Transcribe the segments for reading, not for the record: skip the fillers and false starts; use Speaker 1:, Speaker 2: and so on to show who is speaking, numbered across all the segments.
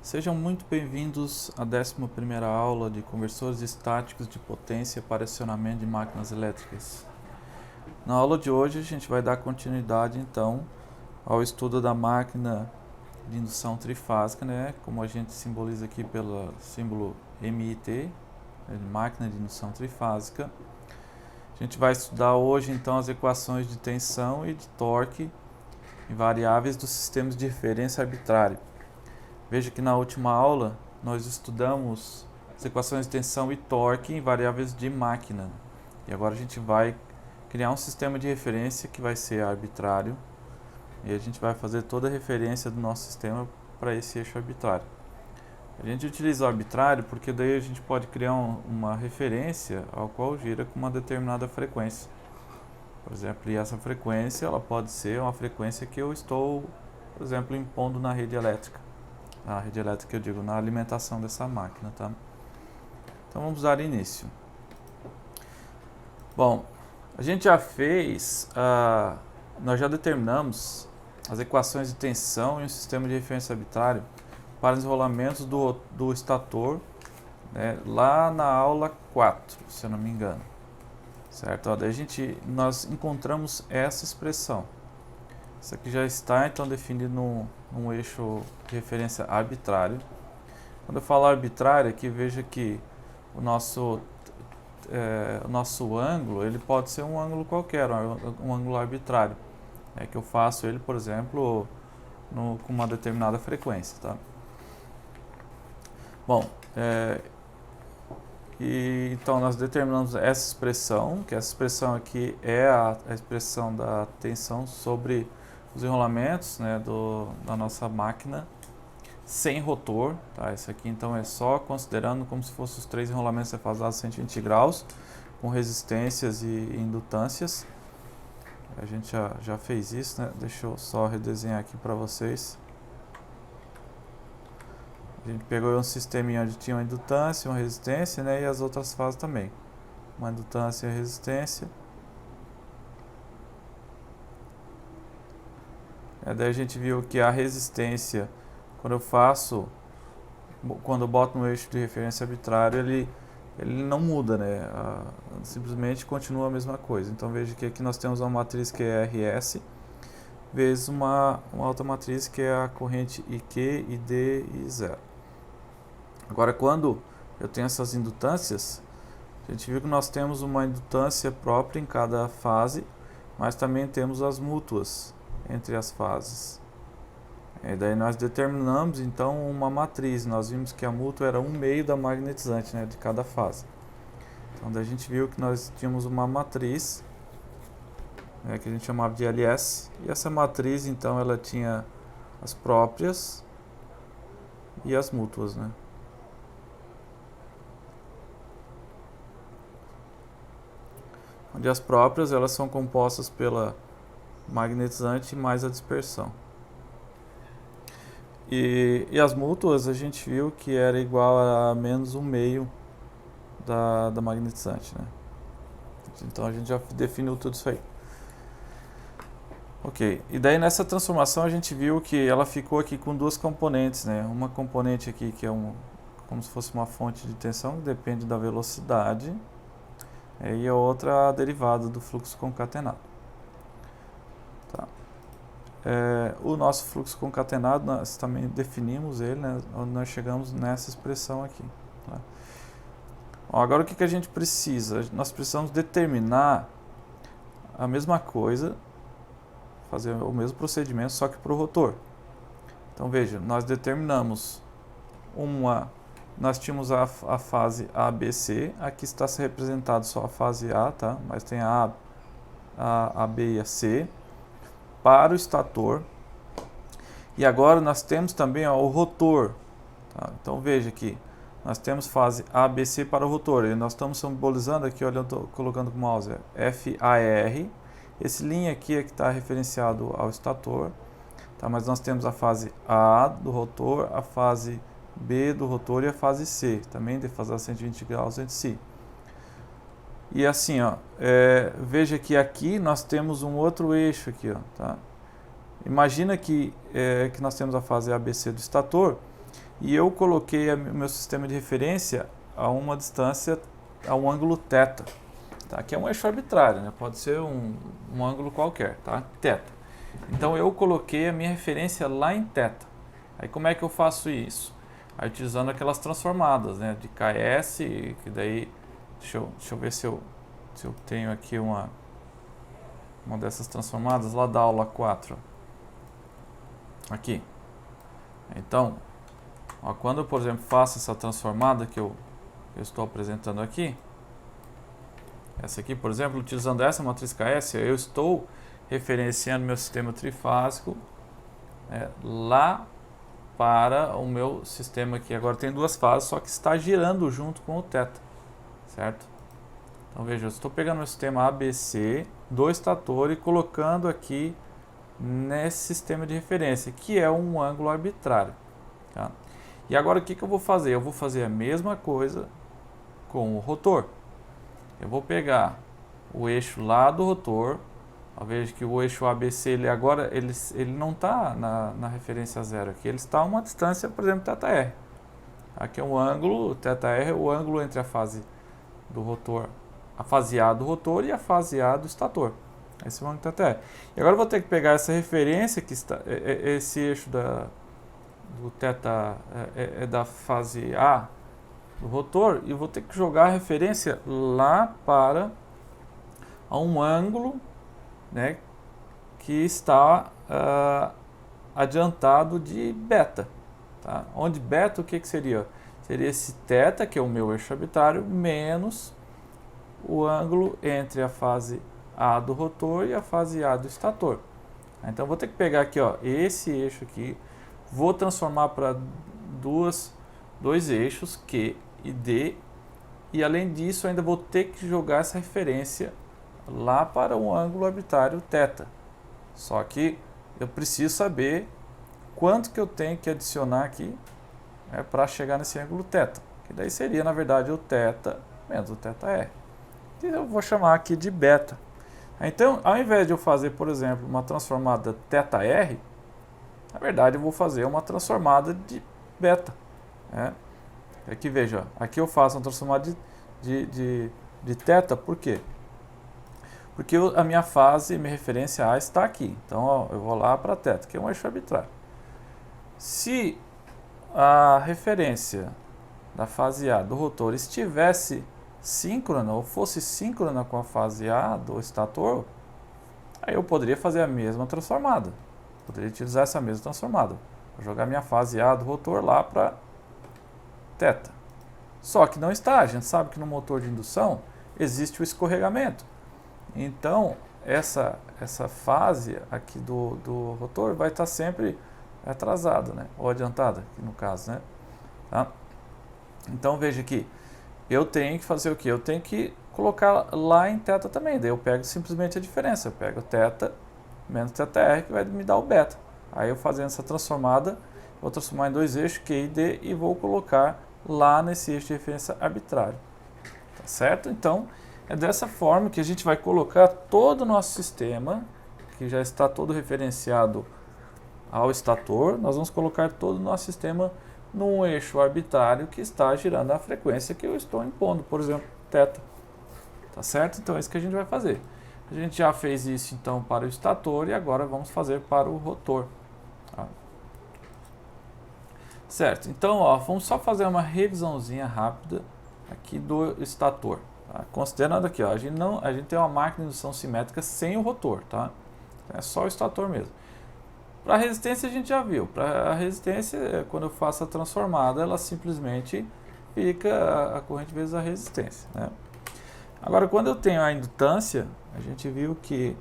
Speaker 1: Sejam muito bem-vindos à 11ª aula de conversores estáticos de potência para acionamento de máquinas elétricas. Na aula de hoje a gente vai dar continuidade então ao estudo da máquina de indução trifásica, como a gente simboliza aqui pelo símbolo MIT, máquina de indução trifásica. A gente vai estudar hoje então as equações de tensão e de torque em variáveis dos sistemas de referência arbitrário. Veja que na última aula nós estudamos as equações de tensão e torque em variáveis de máquina. E agora a gente vai criar um sistema de referência que vai ser arbitrário. E a gente vai fazer toda a referência do nosso sistema para esse eixo arbitrário. A gente utiliza o arbitrário porque daí a gente pode criar uma referência ao qual gira com uma determinada frequência. Por exemplo, e essa frequência ela pode ser uma frequência que eu estou, por exemplo, impondo na rede elétrica. A rede elétrica, eu digo, na alimentação dessa máquina, tá? Então vamos dar início. Bom, a gente já fez, nós já determinamos as equações de tensão em um sistema de referência arbitrário para os enrolamentos do estator, lá na aula 4, se eu não me engano. Certo? Daí nós encontramos essa expressão. Isso aqui já está então definido num eixo de referência arbitrário. Quando eu falo arbitrário, aqui veja que o nosso ângulo ele pode ser um ângulo qualquer, um ângulo arbitrário, que eu faço ele, por exemplo, com uma determinada frequência. Tá? Bom, então nós determinamos essa expressão, que essa expressão aqui é a expressão da tensão sobre os enrolamentos da nossa máquina sem rotor. Tá? Isso aqui então é só considerando como se fossem os 3 enrolamentos defasados a 120 graus, com resistências e indutâncias. A gente já fez isso, né? Deixa eu só redesenhar aqui para vocês. A gente pegou um sisteminha onde tinha uma indutância, uma resistência, e as outras fases também. Uma indutância e a resistência. Daí a gente viu que a resistência, quando eu boto no eixo de referência arbitrário, ele não muda, simplesmente continua a mesma coisa. Então veja que aqui nós temos uma matriz que é RS, vezes uma outra matriz que é a corrente IQ, ID e 0. Agora, quando eu tenho essas indutâncias, a gente viu que nós temos uma indutância própria em cada fase, mas também temos as mútuas entre as fases. E daí nós determinamos então uma matriz. Nós vimos que a mútua era 1/2 da magnetizante, de cada fase. Então daí a gente viu que nós tínhamos uma matriz, que a gente chamava de LS, e essa matriz então ela tinha as próprias e as mútuas, onde as próprias elas são compostas pela magnetizante mais a dispersão. E as mútuas a gente viu que era igual a menos 1/2 da magnetizante, Então a gente já definiu tudo isso aí. Ok, e daí nessa transformação a gente viu que ela ficou aqui com 2 componentes, Uma componente aqui que é como se fosse uma fonte de tensão, que depende da velocidade, e a outra a derivada do fluxo concatenado. Tá. O nosso fluxo concatenado, nós também definimos ele, onde nós chegamos nessa expressão aqui. Tá? Bom, agora o que a gente precisa? Nós precisamos determinar a mesma coisa, fazer o mesmo procedimento, só que para o rotor. Então veja, nós determinamos nós tínhamos a fase ABC, aqui está se representado só a fase A, tá? Mas tem a B e a C para o estator. E agora nós temos também o rotor. Tá? Então veja aqui, nós temos fase ABC para o rotor. E nós estamos simbolizando aqui, olha, eu estou colocando com o mouse, FAR. Esse linha aqui é que está referenciado ao estator. Tá? Mas nós temos a fase A do rotor, a fase B do rotor e a fase C, também defasada 120 graus entre si. E assim, veja que aqui nós temos um outro eixo aqui, tá? Imagina que nós temos a fase ABC do estator e eu coloquei o meu sistema de referência a uma distância, a um ângulo θ, tá? Que é um eixo arbitrário, né? Pode ser um ângulo qualquer, tá? θ. Então eu coloquei a minha referência lá em θ. Aí como é que eu faço isso? Aí utilizando aquelas transformadas, né? De KS, que daí, deixa eu ver se eu tenho aqui uma dessas transformadas lá da aula 4. Aqui. Então, ó, quando eu, por exemplo, faço essa transformada que eu estou apresentando aqui, essa aqui, por exemplo, utilizando essa matriz KS, eu estou referenciando meu sistema trifásico lá para o meu sistema aqui. Agora tem duas fases, só que está girando junto com o θ, certo? Então veja, eu estou pegando meu sistema ABC do estator e colocando aqui nesse sistema de referência, que é um ângulo arbitrário, tá? E agora o que eu vou fazer? Eu vou fazer a mesma coisa com o rotor. Eu vou pegar o eixo lá do rotor. Veja que o eixo ABC ele não está na referência zero aqui, ele está a uma distância, por exemplo, θr. Aqui é um ângulo, θr é o ângulo entre a fase do rotor, a fase A do rotor e a fase A do estator. Esse é o ângulo θr. E agora eu vou ter que pegar essa referência que está, esse eixo do θ é da fase A do rotor, e vou ter que jogar a referência lá para um ângulo, né, que está adiantado de beta, tá? Onde beta, o que seria? Seria esse θ, que é o meu eixo arbitrário, menos o ângulo entre a fase A do rotor e a fase A do estator. Então vou ter que pegar aqui, ó, esse eixo aqui, vou transformar para dois eixos, Q e D, e além disso ainda vou ter que jogar essa referência lá para um ângulo arbitrário θ. Só que eu preciso saber quanto que eu tenho que adicionar aqui para chegar nesse ângulo θ. Que daí seria, na verdade, o θ menos o θr. Que eu vou chamar aqui de beta. Então, ao invés de eu fazer, por exemplo, uma transformada θr, na verdade eu vou fazer uma transformada de beta. Aqui veja, aqui eu faço uma transformada de θ, por quê? Porque a minha fase, minha referência A está aqui. Então, ó, eu vou lá para θ, que é um eixo arbitrário. Se a referência da fase A do rotor estivesse síncrona, ou fosse síncrona com a fase A do estator, aí eu poderia fazer a mesma transformada. Poderia utilizar essa mesma transformada. Vou jogar minha fase A do rotor lá para θ. Só que não está. A gente sabe que no motor de indução existe o escorregamento. Então, essa fase aqui do rotor vai estar sempre atrasada, né? Ou adiantada, aqui no caso, né? Tá? Então, veja aqui, eu tenho que fazer o quê? Eu tenho que colocar lá em θ também. Daí eu pego simplesmente a diferença. Eu pego θ menos θr, que vai me dar o beta. Aí eu fazendo essa transformada, vou transformar em dois eixos, Q e D, e vou colocar lá nesse eixo de referência arbitrário. Tá certo? Então, é dessa forma que a gente vai colocar todo o nosso sistema, que já está todo referenciado ao estator. Nós vamos colocar todo o nosso sistema num eixo arbitrário que está girando a frequência que eu estou impondo, por exemplo, θ. Tá certo? Então é isso que a gente vai fazer. A gente já fez isso então para o estator e agora vamos fazer para o rotor. Tá? Certo, então ó, vamos só fazer uma revisãozinha rápida aqui do estator. Tá? Considerando aqui, ó, a gente tem uma máquina de indução simétrica sem o rotor, tá? É só o estator mesmo. Para a resistência a gente já viu. Para a resistência, quando eu faço a transformada, ela simplesmente fica a corrente vezes a resistência, né? Agora, quando eu tenho a indutância, a gente viu que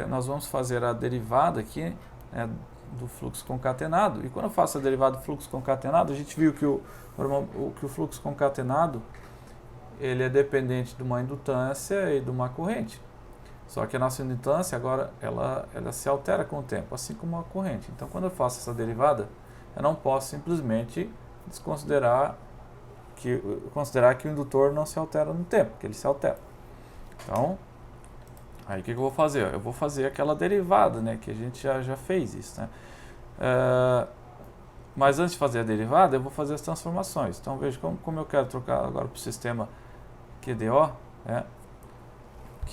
Speaker 1: nós vamos fazer a derivada aqui, né, do fluxo concatenado. E quando eu faço a derivada do fluxo concatenado, a gente viu que o fluxo concatenado ele é dependente de uma indutância e de uma corrente. Só que a nossa indutância agora ela se altera com o tempo, assim como a corrente. Então, quando eu faço essa derivada, eu não posso simplesmente considerar que o indutor não se altera no tempo, que ele se altera. Então, aí o que eu vou fazer? Eu vou fazer aquela derivada, né, que a gente já fez isso, né? Mas antes de fazer a derivada, eu vou fazer as transformações. Então veja como eu quero trocar agora para o sistema QDO, né?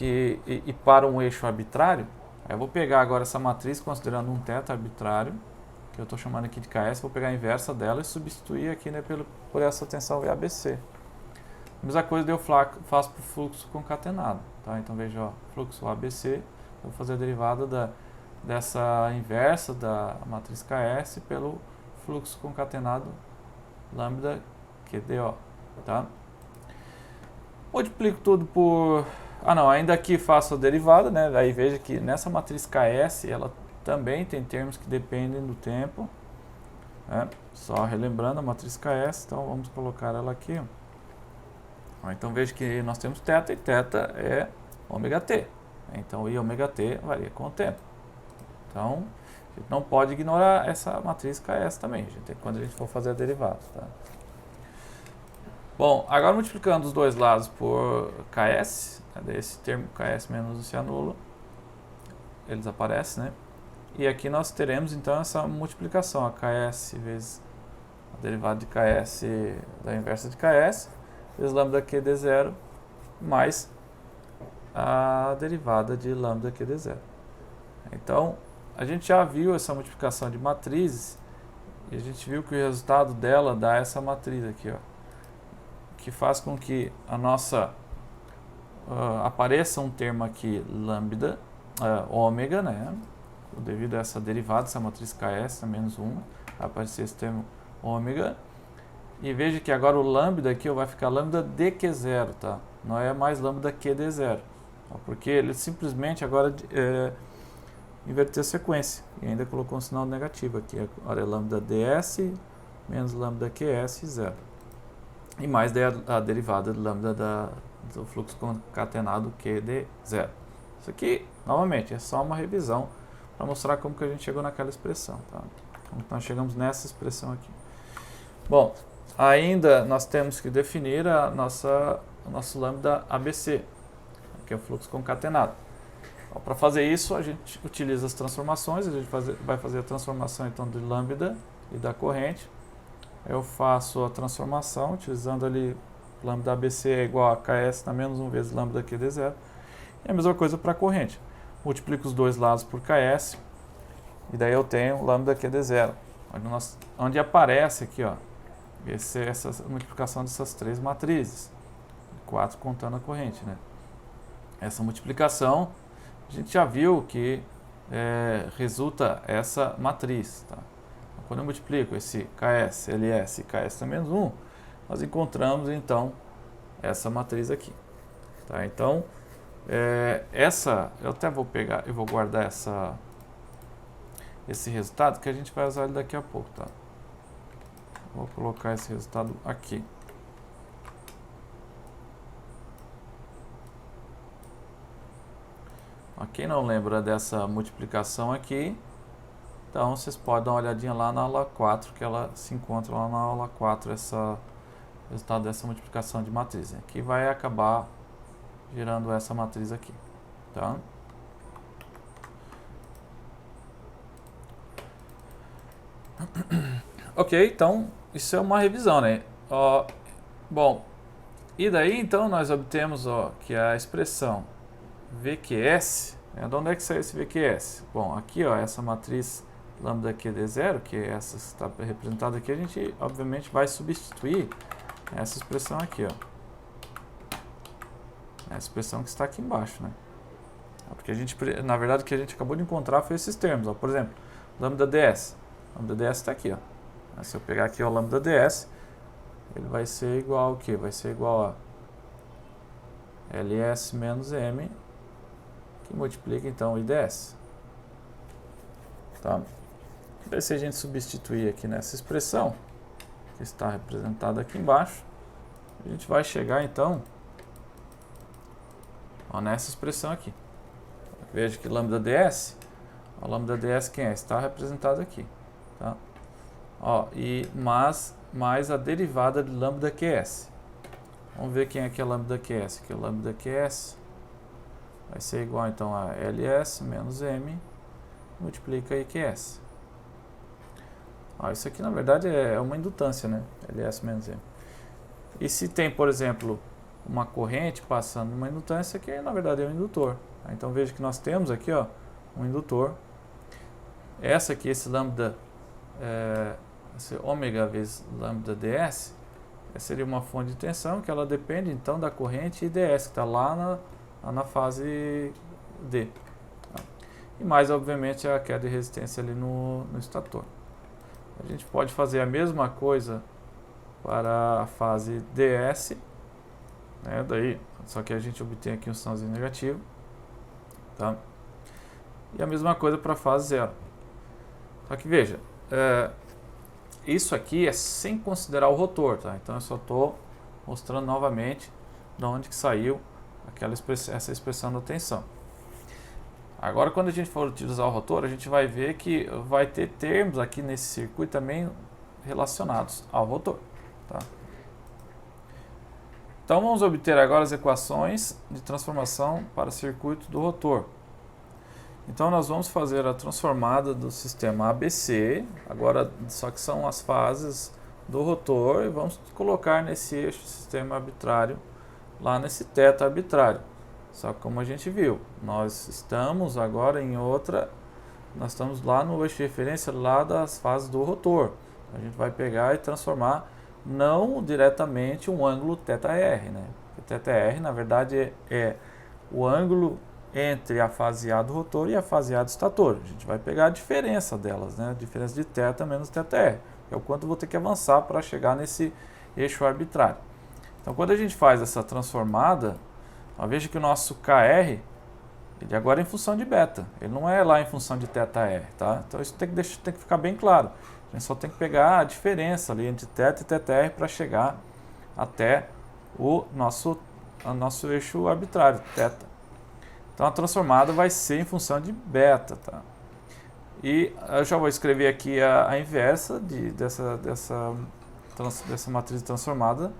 Speaker 1: E para um eixo arbitrário, eu vou pegar agora essa matriz considerando um teto arbitrário, que eu estou chamando aqui de KS, vou pegar a inversa dela e substituir aqui, né, por essa tensão VABC. A mesma coisa eu faço para o fluxo concatenado. Tá? Então veja, ó, fluxo ABC, eu vou fazer a derivada dessa inversa da matriz KS pelo fluxo concatenado lambda QDO. Tá? Multiplico tudo por... ainda aqui faço a derivada, né? Aí veja que nessa matriz KS, ela também tem termos que dependem do tempo. Né? Só relembrando a matriz KS, então vamos colocar ela aqui. Então veja que nós temos θ e θ é ômega t. Então I ômega t varia com o tempo. Então a gente não pode ignorar essa matriz KS também, quando a gente for fazer a derivada. Tá? Bom, agora multiplicando os dois lados por KS, esse termo KS menos o cianulo, ele desaparece, né? E aqui nós teremos então essa multiplicação, a KS vezes a derivada de KS da inversa de KS, vezes lambda QD0 mais a derivada de lambda QD0. Então, a gente já viu essa multiplicação de matrizes e a gente viu que o resultado dela dá essa matriz aqui, ó, que faz com que a nossa apareça um termo aqui lambda, ômega, né? Devido a essa derivada, essa matriz KS, menos 1, vai aparecer esse termo ômega. E veja que agora o lambda aqui vai ficar lambda dQ0, tá? Não é mais lambda QD0, porque ele simplesmente agora inverteu a sequência e ainda colocou um sinal negativo aqui. Agora é lambda ds menos lambda QS 0. E mais a derivada de lambda do fluxo concatenado QD0. Isso aqui, novamente, é só uma revisão para mostrar como que a gente chegou naquela expressão. Tá? Então, nós chegamos nessa expressão aqui. Bom, ainda nós temos que definir o nosso lambda ABC, que é o fluxo concatenado. Para fazer isso, a gente utiliza as transformações, a gente vai fazer a transformação então de lambda e da corrente. Eu faço a transformação utilizando ali lambda ABC é igual a KS na menos 1 vezes lambda QD0. E a mesma coisa para a corrente. Multiplico os dois lados por KS e daí eu tenho lambda QD0. Onde aparece aqui, ó, essa multiplicação dessas três matrizes. 4 contando a corrente, né? Essa multiplicação, a gente já viu que resulta essa matriz, tá? Quando eu multiplico esse KS, LS e KS na menos 1, nós encontramos então essa matriz aqui. Tá? Então, eu até vou pegar, eu vou guardar esse resultado que a gente vai usar ele daqui a pouco. Tá? Vou colocar esse resultado aqui. Quem não lembra dessa multiplicação aqui, então vocês podem dar uma olhadinha lá na aula 4, que ela se encontra lá na aula 4, o resultado dessa multiplicação de matriz, né, que vai acabar gerando essa matriz aqui. Tá? Ok, então isso é uma revisão, né? Bom, e daí então nós obtemos que a expressão VQS, de onde é que saiu esse VQS? Bom, aqui essa matriz lambda QD0, que é essa que está representada aqui, a gente obviamente vai substituir essa expressão aqui, essa expressão que está aqui embaixo, né? Porque a gente, na verdade, o que a gente acabou de encontrar foi esses termos, por exemplo, lambda ds. Lambda ds está aqui, Se eu pegar aqui o lambda ds, ele vai ser igual ao quê? Vai ser igual a ls menos m, que multiplica então o IDS. Tá? Daí, se a gente substituir aqui nessa expressão, que está representada aqui embaixo, a gente vai chegar então nessa expressão aqui. Veja que lambda ds, o lambda ds quem é? Está representado aqui. Tá? Mais a derivada de lambda QS. Vamos ver quem é que é lambda QS. Aqui, lambda QS vai ser igual então a ls menos m multiplica IQS. Isso aqui na verdade é uma indutância, né? LS-M. E se tem, por exemplo, uma corrente passando numa indutância, que na verdade é um indutor. Então veja que nós temos aqui, ó, um indutor. Essa aqui, esse lambda, esse ômega vezes lambda ds, seria uma fonte de tensão que ela depende então da corrente IDS, que está lá na fase D. E mais, obviamente, a queda de resistência ali no estator. A gente pode fazer a mesma coisa para a fase DS, né? Daí, só que a gente obtém aqui um sinalzinho negativo, tá? E a mesma coisa para a fase 0. Só que veja, isso aqui é sem considerar o rotor, tá? Então eu só estou mostrando novamente de onde que saiu essa expressão da tensão. Agora, quando a gente for utilizar o rotor, a gente vai ver que vai ter termos aqui nesse circuito também relacionados ao rotor, tá? Então vamos obter agora as equações de transformação para o circuito do rotor. Então nós vamos fazer a transformada do sistema ABC, agora só que são as fases do rotor, e vamos colocar nesse eixo sistema arbitrário, lá nesse θ arbitrário. Só que como a gente viu, nós estamos agora nós estamos lá no eixo de referência lá das fases do rotor. A gente vai pegar e transformar não diretamente um ângulo θr, né? Porque θr na verdade é o ângulo entre a fase A do rotor e a fase A do estator. A gente vai pegar a diferença delas, né? A diferença de θ menos θr. É o quanto eu vou ter que avançar para chegar nesse eixo arbitrário. Então, quando a gente faz essa transformada, veja que o nosso KR, ele agora é em função de beta. Ele não é lá em função de θr, tá? Então, isso tem que ficar bem claro. A gente só tem que pegar a diferença ali entre θ e θr para chegar até o nosso eixo arbitrário, θ. Então a transformada vai ser em função de beta, tá? E eu já vou escrever aqui a inversa dessa matriz transformada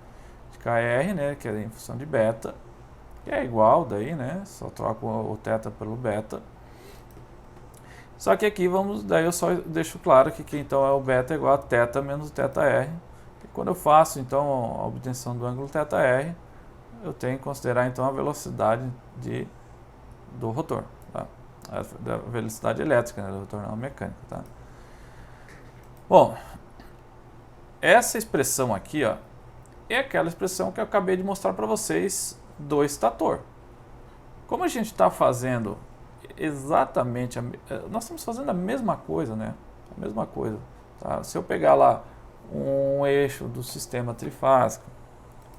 Speaker 1: de KR, né, que é em função de beta, que é igual daí, né? Só troco o θ pelo beta. Só que aqui daí eu só deixo claro que então é o beta igual a θ menos θr. E quando eu faço então a obtenção do ângulo θr, eu tenho que considerar então a velocidade do rotor, tá? Da velocidade elétrica, né, do rotor não mecânico, tá? Bom, essa expressão aqui, ó, é aquela expressão que eu acabei de mostrar para vocês do estator. Como a gente está fazendo exatamente, nós estamos fazendo a mesma coisa, né? A mesma coisa, tá? Se eu pegar lá um eixo do sistema trifásico,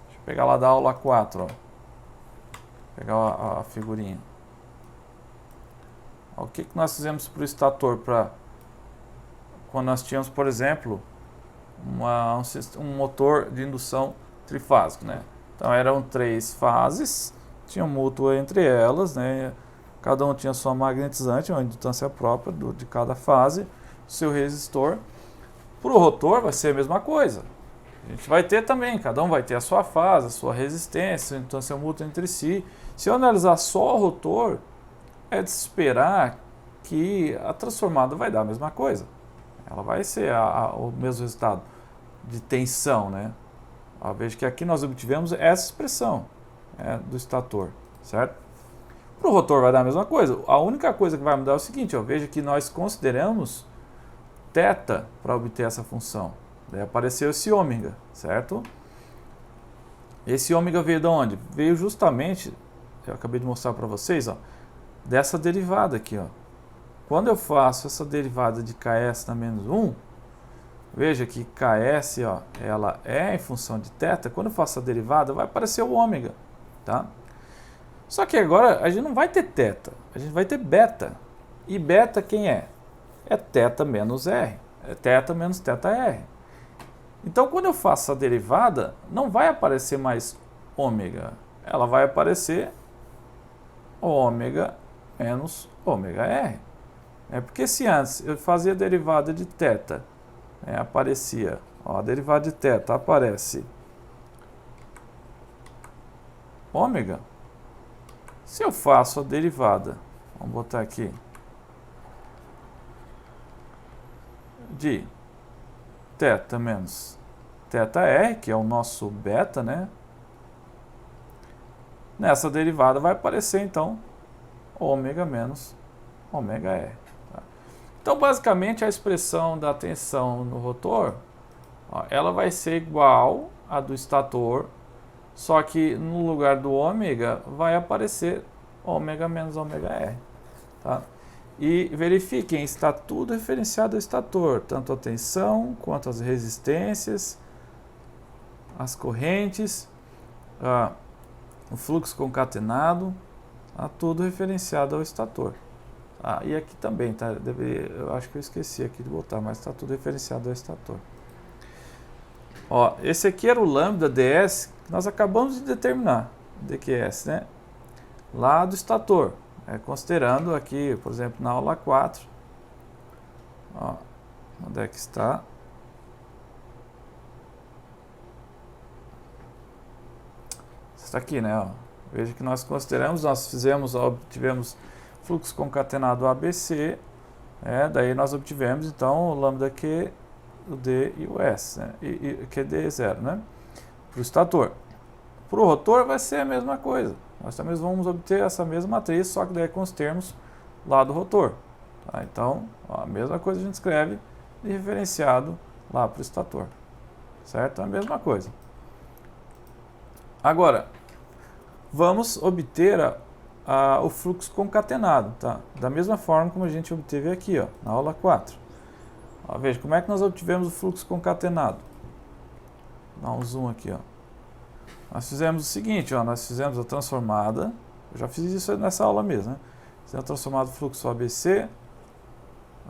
Speaker 1: deixa eu pegar lá da aula 4, ó, pegar a figurinha. O que nós fizemos para o estator quando nós tínhamos, por exemplo, um motor de indução trifásico, né? Então eram 3 fases, tinha mútua entre elas, né? Cada um tinha sua magnetizante, uma indutância própria de cada fase, seu resistor. Para o rotor vai ser a mesma coisa. A gente vai ter também, cada um vai ter a sua fase, a sua resistência, a indutância mútua entre si. Se eu analisar só o rotor, é de se esperar que a transformada vai dar a mesma coisa. Ela vai ser o mesmo resultado de tensão, né? Veja que aqui nós obtivemos essa expressão do estator, certo? Para o rotor vai dar a mesma coisa. A única coisa que vai mudar é o seguinte, veja que nós consideramos θ para obter essa função. Daí apareceu esse ômega, certo? Esse ômega veio de onde? Veio justamente, eu acabei de mostrar para vocês, ó, dessa derivada aqui, ó. Quando eu faço essa derivada de Ks na menos 1, veja que Ks, ó, ela é em função de θ. Quando eu faço a derivada, vai aparecer o ômega, tá? Só que agora a gente não vai ter θ, a gente vai ter beta. E beta quem é? É θ menos r, é θ menos θr. Então quando eu faço a derivada, não vai aparecer mais ômega, ela vai aparecer ômega menos ômega r. Porque se antes eu fazia a derivada de θ, aparecia, ó, a derivada de θ aparece ômega. Se eu faço a derivada, vamos botar aqui, de θ menos θr, que é o nosso beta, né? Nessa derivada vai aparecer, então, ômega menos ômega r. Tá? Então, basicamente, a expressão da tensão no rotor, ó, ela vai ser igual à do estator, só que no lugar do ômega vai aparecer ômega menos ômega r. Tá? E verifiquem, está tudo referenciado ao estator, tanto a tensão quanto as resistências, as correntes, o fluxo concatenado, tudo referenciado ao estator. E aqui também, tá? Eu acho que eu esqueci aqui de botar, mas está tudo referenciado ao estator. Ó, esse aqui era o lambda ds que nós acabamos de determinar, dQs, né? Lá do estator. Considerando aqui, por exemplo, na aula 4, ó, onde é que está? Está aqui, né? Ó. Veja que nós consideramos, obtivemos fluxo concatenado ABC, daí nós obtivemos então o lambda Q, o D e o S, né? e QD0, né? Para o estator. Para o rotor vai ser a mesma coisa. Nós também vamos obter essa mesma matriz, só que daí com os termos lá do rotor. Tá? Então, ó, a mesma coisa a gente escreve de referenciado lá para o estator. Certo? A mesma coisa. Agora, vamos obter o fluxo concatenado, tá? Da mesma forma como a gente obteve aqui, ó, na aula 4. Ó, veja, como é que nós obtivemos o fluxo concatenado? Dá um zoom aqui, ó. Nós fizemos o seguinte, ó, nós fizemos a transformada, eu já fiz isso nessa aula mesmo, né? Fizemos a transformada do fluxo ABC,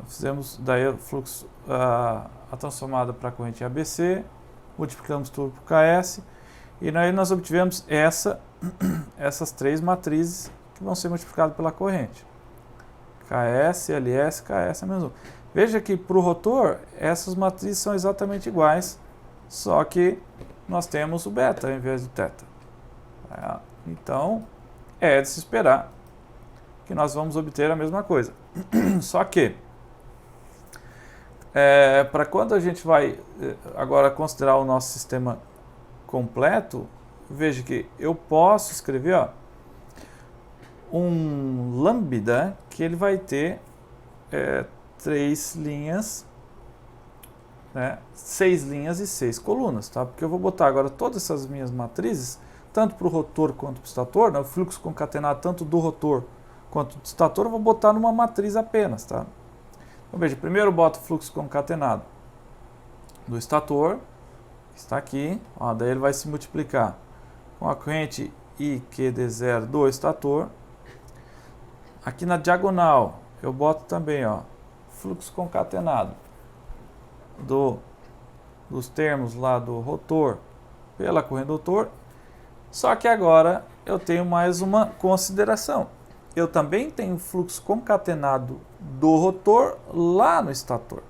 Speaker 1: fizemos daí o fluxo, a transformada para a corrente ABC, multiplicamos tudo por KS, e aí nós obtivemos essas três matrizes que vão ser multiplicadas pela corrente. KS, LS, KS é menos 1. Veja que para o rotor, essas matrizes são exatamente iguais, só que nós temos o beta em vez do θ. Então, é de se esperar que nós vamos obter a mesma coisa. Só que, para quando a gente vai agora considerar o nosso sistema completo, veja que eu posso escrever, ó, um lambda que ele vai ter 3 linhas, né, 6 linhas e 6 colunas, tá? Porque eu vou botar agora todas essas minhas matrizes, tanto para o rotor quanto para o estator, né, o fluxo concatenado tanto do rotor quanto do estator, eu vou botar numa matriz apenas, tá? Então veja, primeiro eu boto o fluxo concatenado do estator, que está aqui, ó, daí ele vai se multiplicar com a corrente IQD0 do estator. Aqui na diagonal eu boto também, ó, fluxo concatenado dos termos lá do rotor pela corrente do rotor. Só que agora eu tenho mais uma consideração. Eu também tenho fluxo concatenado do rotor lá no estator.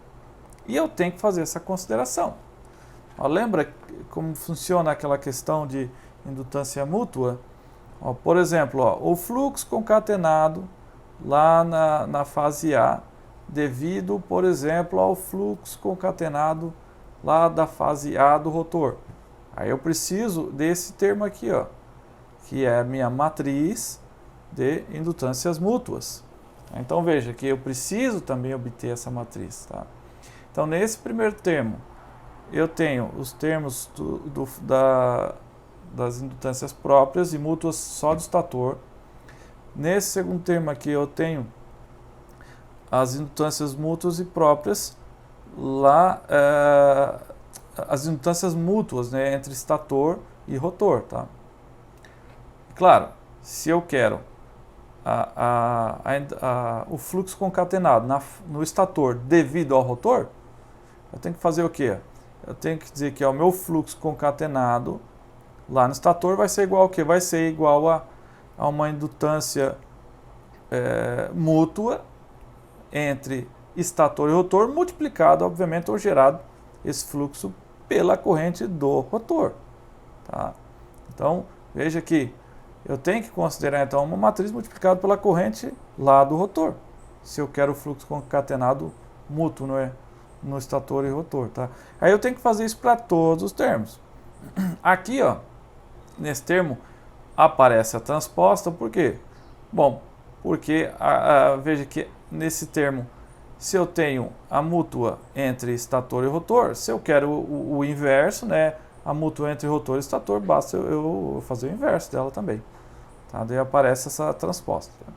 Speaker 1: E eu tenho que fazer essa consideração. Ó, lembra como funciona aquela questão de indutância mútua? Ó, por exemplo, ó, o fluxo concatenado lá na fase A, devido, por exemplo, ao fluxo concatenado lá da fase A do rotor. Aí eu preciso desse termo aqui, ó, que é a minha matriz de indutâncias mútuas. Então veja que eu preciso também obter essa matriz. Tá? Então nesse primeiro termo, eu tenho os termos das indutâncias próprias e mútuas só do estator. Nesse segundo termo aqui eu tenho as indutâncias mútuas e próprias lá, as indutâncias mútuas, né, entre estator e rotor. Tá? Claro, se eu quero o fluxo concatenado no estator devido ao rotor, eu tenho que fazer o quê? Eu tenho que dizer que o meu fluxo concatenado lá no estator vai ser igual ao quê? Vai ser igual a uma indutância mútua entre estator e rotor, multiplicado, obviamente, ou gerado esse fluxo pela corrente do rotor. Tá? Então, veja que eu tenho que considerar, então, uma matriz multiplicada pela corrente lá do rotor, se eu quero o fluxo concatenado mútuo no estator e rotor, tá? Aí eu tenho que fazer isso para todos os termos. Aqui, ó, nesse termo aparece a transposta, por quê? Bom, porque veja que nesse termo, se eu tenho a mútua entre estator e rotor, se eu quero o inverso, né, a mútua entre rotor e estator, basta eu fazer o inverso dela também. Tá? Daí aparece essa transposta. Tá?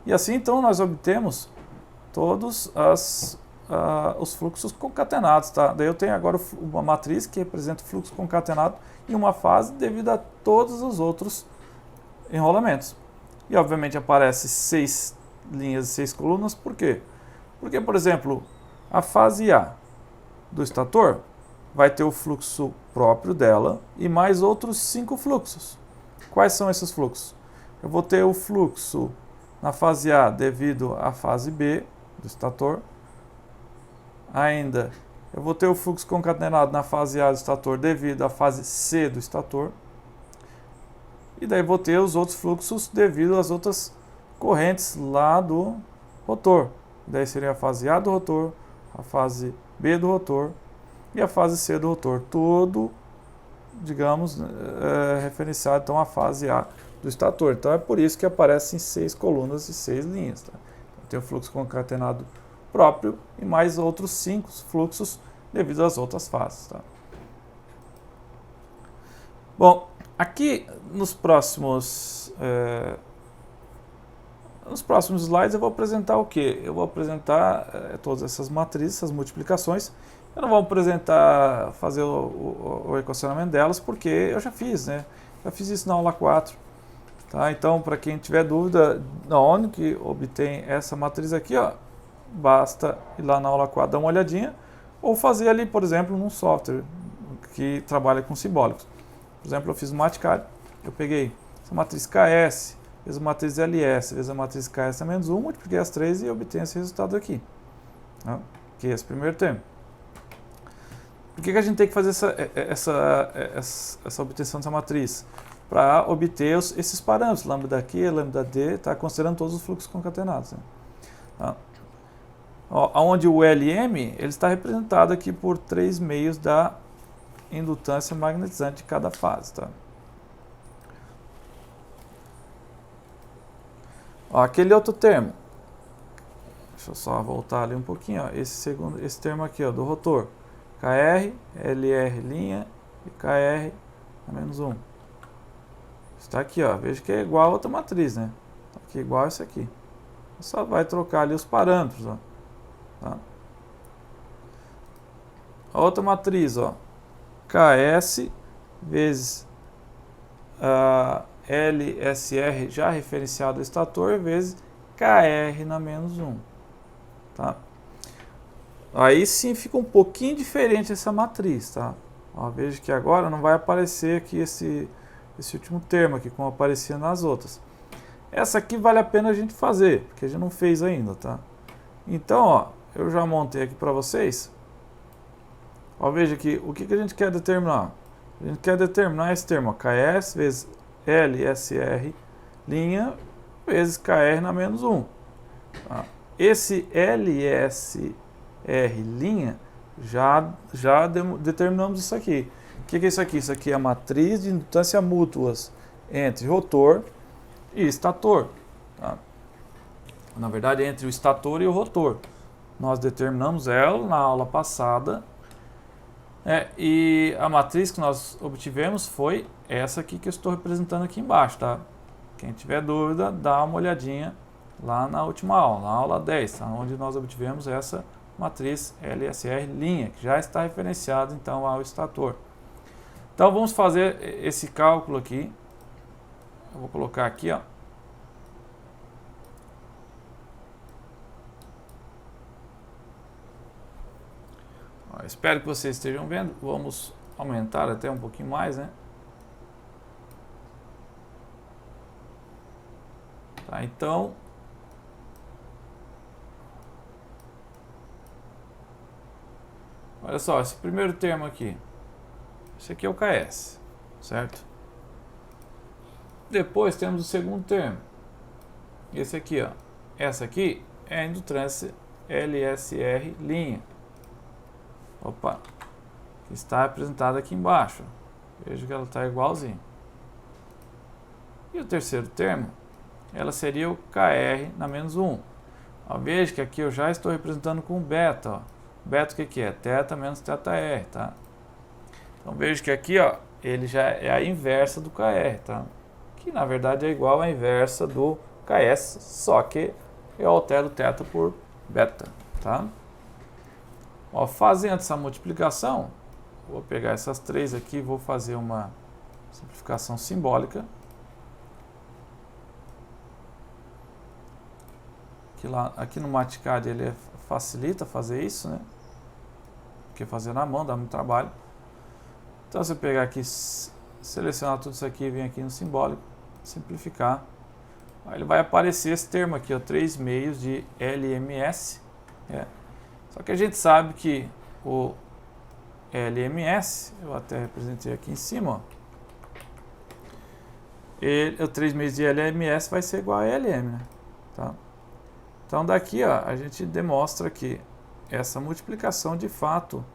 Speaker 1: E assim, então, nós obtemos todos os fluxos concatenados. Tá? Daí eu tenho agora uma matriz que representa o fluxo concatenado em uma fase devido a todos os outros enrolamentos. E, obviamente, aparece 6 linhas e 6 colunas. Por quê? Porque, por exemplo, a fase A do estator vai ter o fluxo próprio dela e mais outros 5 fluxos. Quais são esses fluxos? Eu vou ter o fluxo na fase A devido à fase B do estator. Ainda, eu vou ter o fluxo concatenado na fase A do estator devido à fase C do estator. E daí vou ter os outros fluxos devido às outras correntes lá do rotor. Daí seria a fase A do rotor, a fase B do rotor e a fase C do rotor. Tudo, digamos, referenciado então à fase A do estator. Então é por isso que aparecem 6 colunas e 6 linhas. Tá? Então, tem o fluxo concatenado próprio e mais outros 5 fluxos devido às outras fases. Tá? Bom, aqui nos próximos slides eu vou apresentar o que? Eu vou apresentar todas essas matrizes, essas multiplicações. Eu não vou apresentar, fazer o equacionamento delas, porque eu já fiz, né? Já fiz isso na aula 4. Tá? Então, para quem tiver dúvida de onde que obtém essa matriz aqui, ó, basta ir lá na aula 4 dar uma olhadinha, ou fazer ali, por exemplo, num software que trabalha com simbólicos. Por exemplo, eu fiz o Maticalho, eu peguei essa matriz KS, vezes a matriz LS, vezes a matriz KS a menos 1, multipliquei as 3 e obtenho esse resultado aqui. Tá? Que é esse primeiro termo. Por que a gente tem que fazer essa obtenção dessa matriz? Para obter esses parâmetros, lambda Q, lambda D, tá? Considerando todos os fluxos concatenados. Né? Tá? Onde o LM ele está representado aqui por 3 meios da indutância magnetizante de cada fase. Tá? Aquele outro termo, deixa eu só voltar ali um pouquinho, ó, esse termo aqui, ó, do rotor, KR, LR' e KR a menos 1. Está aqui, ó, veja que é igual a outra matriz, né? Tá aqui igual a esse aqui. Só vai trocar ali os parâmetros, ó. Tá? A outra matriz, ó, KS vezes LSR já referenciado ao estator vezes KR na menos 1. Tá? Aí sim fica um pouquinho diferente essa matriz. Tá? Ó, veja que agora não vai aparecer aqui esse último termo aqui como aparecia nas outras. Essa aqui vale a pena a gente fazer, porque a gente não fez ainda. Tá? Então, ó, eu já montei aqui para vocês. Ó, veja aqui, o que a gente quer determinar? A gente quer determinar esse termo, ó, KS vezes LSR' vezes KR na menos 1. Tá? Esse LSR' já determinamos isso aqui. O que é isso aqui? Isso aqui é a matriz de indutância mútuas entre rotor e estator. Tá? Na verdade, entre o estator e o rotor. Nós determinamos ela na aula passada. E a matriz que nós obtivemos foi essa aqui que eu estou representando aqui embaixo, tá? Quem tiver dúvida, dá uma olhadinha lá na última aula, na aula 10, tá? Onde nós obtivemos essa matriz LSR', que já está referenciada então ao estator. Então vamos fazer esse cálculo aqui. Eu vou colocar aqui, ó. Espero que vocês estejam vendo. Vamos aumentar até um pouquinho mais, né? Tá, então, olha só, esse primeiro termo aqui, esse aqui é o KS, certo? Depois temos o segundo termo, esse aqui, ó. Essa aqui é a indutância LSR'. Opa, que está representada aqui embaixo. Veja que ela está igualzinho. E o terceiro termo, ela seria o KR na menos 1. Ó, veja que aqui eu já estou representando com beta. Ó. Beta o que é? Θ menos θr, tá? Então veja que aqui, ó, ele já é a inversa do KR, tá? Que na verdade é igual à inversa do KS, só que eu altero θ por beta, tá? Ó, fazendo essa multiplicação, vou pegar essas três aqui e vou fazer uma simplificação simbólica. Aqui no Mathcad ele facilita fazer isso, né? Porque fazer na mão dá muito trabalho. Então, se eu pegar aqui, selecionar tudo isso aqui e vir aqui no simbólico, simplificar, aí ele vai aparecer esse termo aqui, ó, 3 meios de LMS. Só que a gente sabe que o LMS, eu até representei aqui em cima, ó, o 3 meios de LMS vai ser igual a LM, né? Tá? Então daqui, ó, a gente demonstra que essa multiplicação de fato,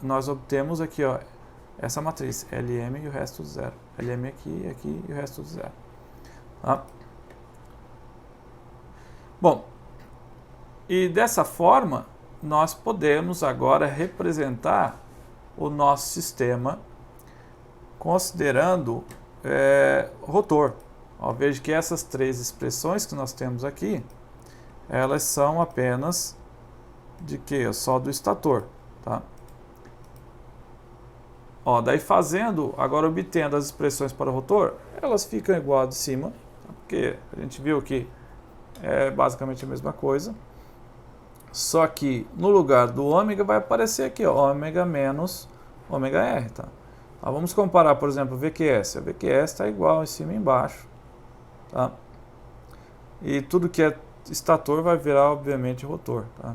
Speaker 1: nós obtemos aqui, ó, essa matriz LM e o resto do zero. LM aqui, aqui e o resto do zero. Tá? Bom, e dessa forma nós podemos agora representar o nosso sistema considerando rotor. Ó, veja que essas três expressões que nós temos aqui, elas são apenas de quê? Só do estator, tá? Ó, daí agora obtendo as expressões para o rotor, elas ficam igual a de cima, porque a gente viu que é basicamente a mesma coisa, só que no lugar do ômega vai aparecer aqui, ó, ômega menos ômega R, tá? Ó, vamos comparar, por exemplo, o VQS. A VQS está igual em cima e embaixo. Tá? E tudo que é estator vai virar, obviamente, rotor. Tá?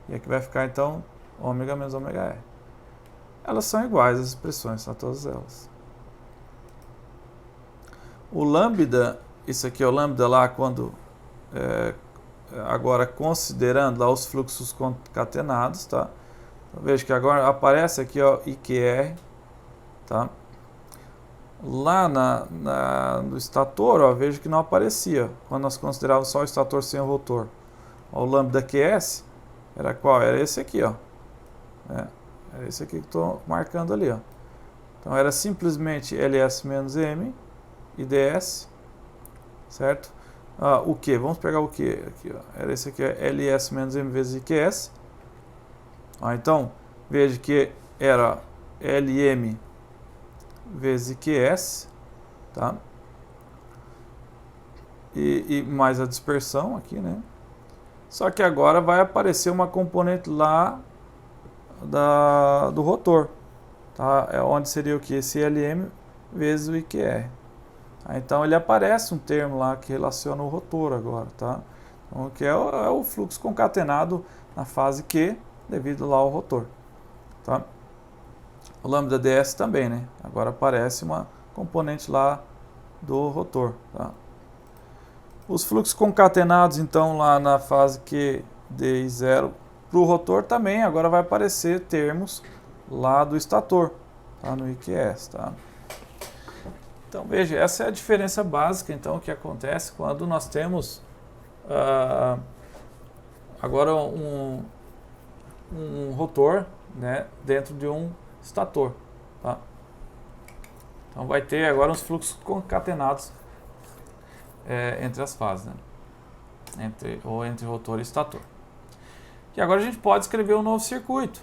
Speaker 1: E aqui vai ficar, então, ômega menos ômega R. Elas são iguais, as expressões, tá? Todas elas. O lambda, isso aqui é o lambda lá quando, agora considerando lá os fluxos concatenados, tá? Então, veja que agora aparece aqui, ó, IQR, tá? Lá no estator, ó, veja que não aparecia, quando nós considerávamos só o estator sem o rotor. Ó, o lambda QS era qual? Era esse aqui, ó. Era esse aqui que estou marcando ali, ó. Então era simplesmente LS menos M e DS, certo? O Q, vamos pegar o Q aqui, ó. Era esse aqui, LS menos M vezes IQS. Então, veja que era LM vezes IQS, tá? E mais a dispersão aqui, né? Só que agora vai aparecer uma componente lá do rotor, tá? É onde seria o que? Esse LM vezes o IQR. Então ele aparece um termo lá que relaciona o rotor agora, tá? Então, que é o fluxo concatenado na fase Q devido lá ao rotor, tá? O lambda DS também, né? Agora aparece uma componente lá do rotor, tá? Os fluxos concatenados, então, lá na fase Q de 0 para o rotor também, agora vai aparecer termos lá do estator, tá? No IQS, tá? Então, veja, essa é a diferença básica, então, que acontece quando nós temos agora um rotor, né, dentro de um estator, tá? Então vai ter agora uns fluxos concatenados entre as fases, né? entre rotor e estator. E agora a gente pode escrever um novo circuito.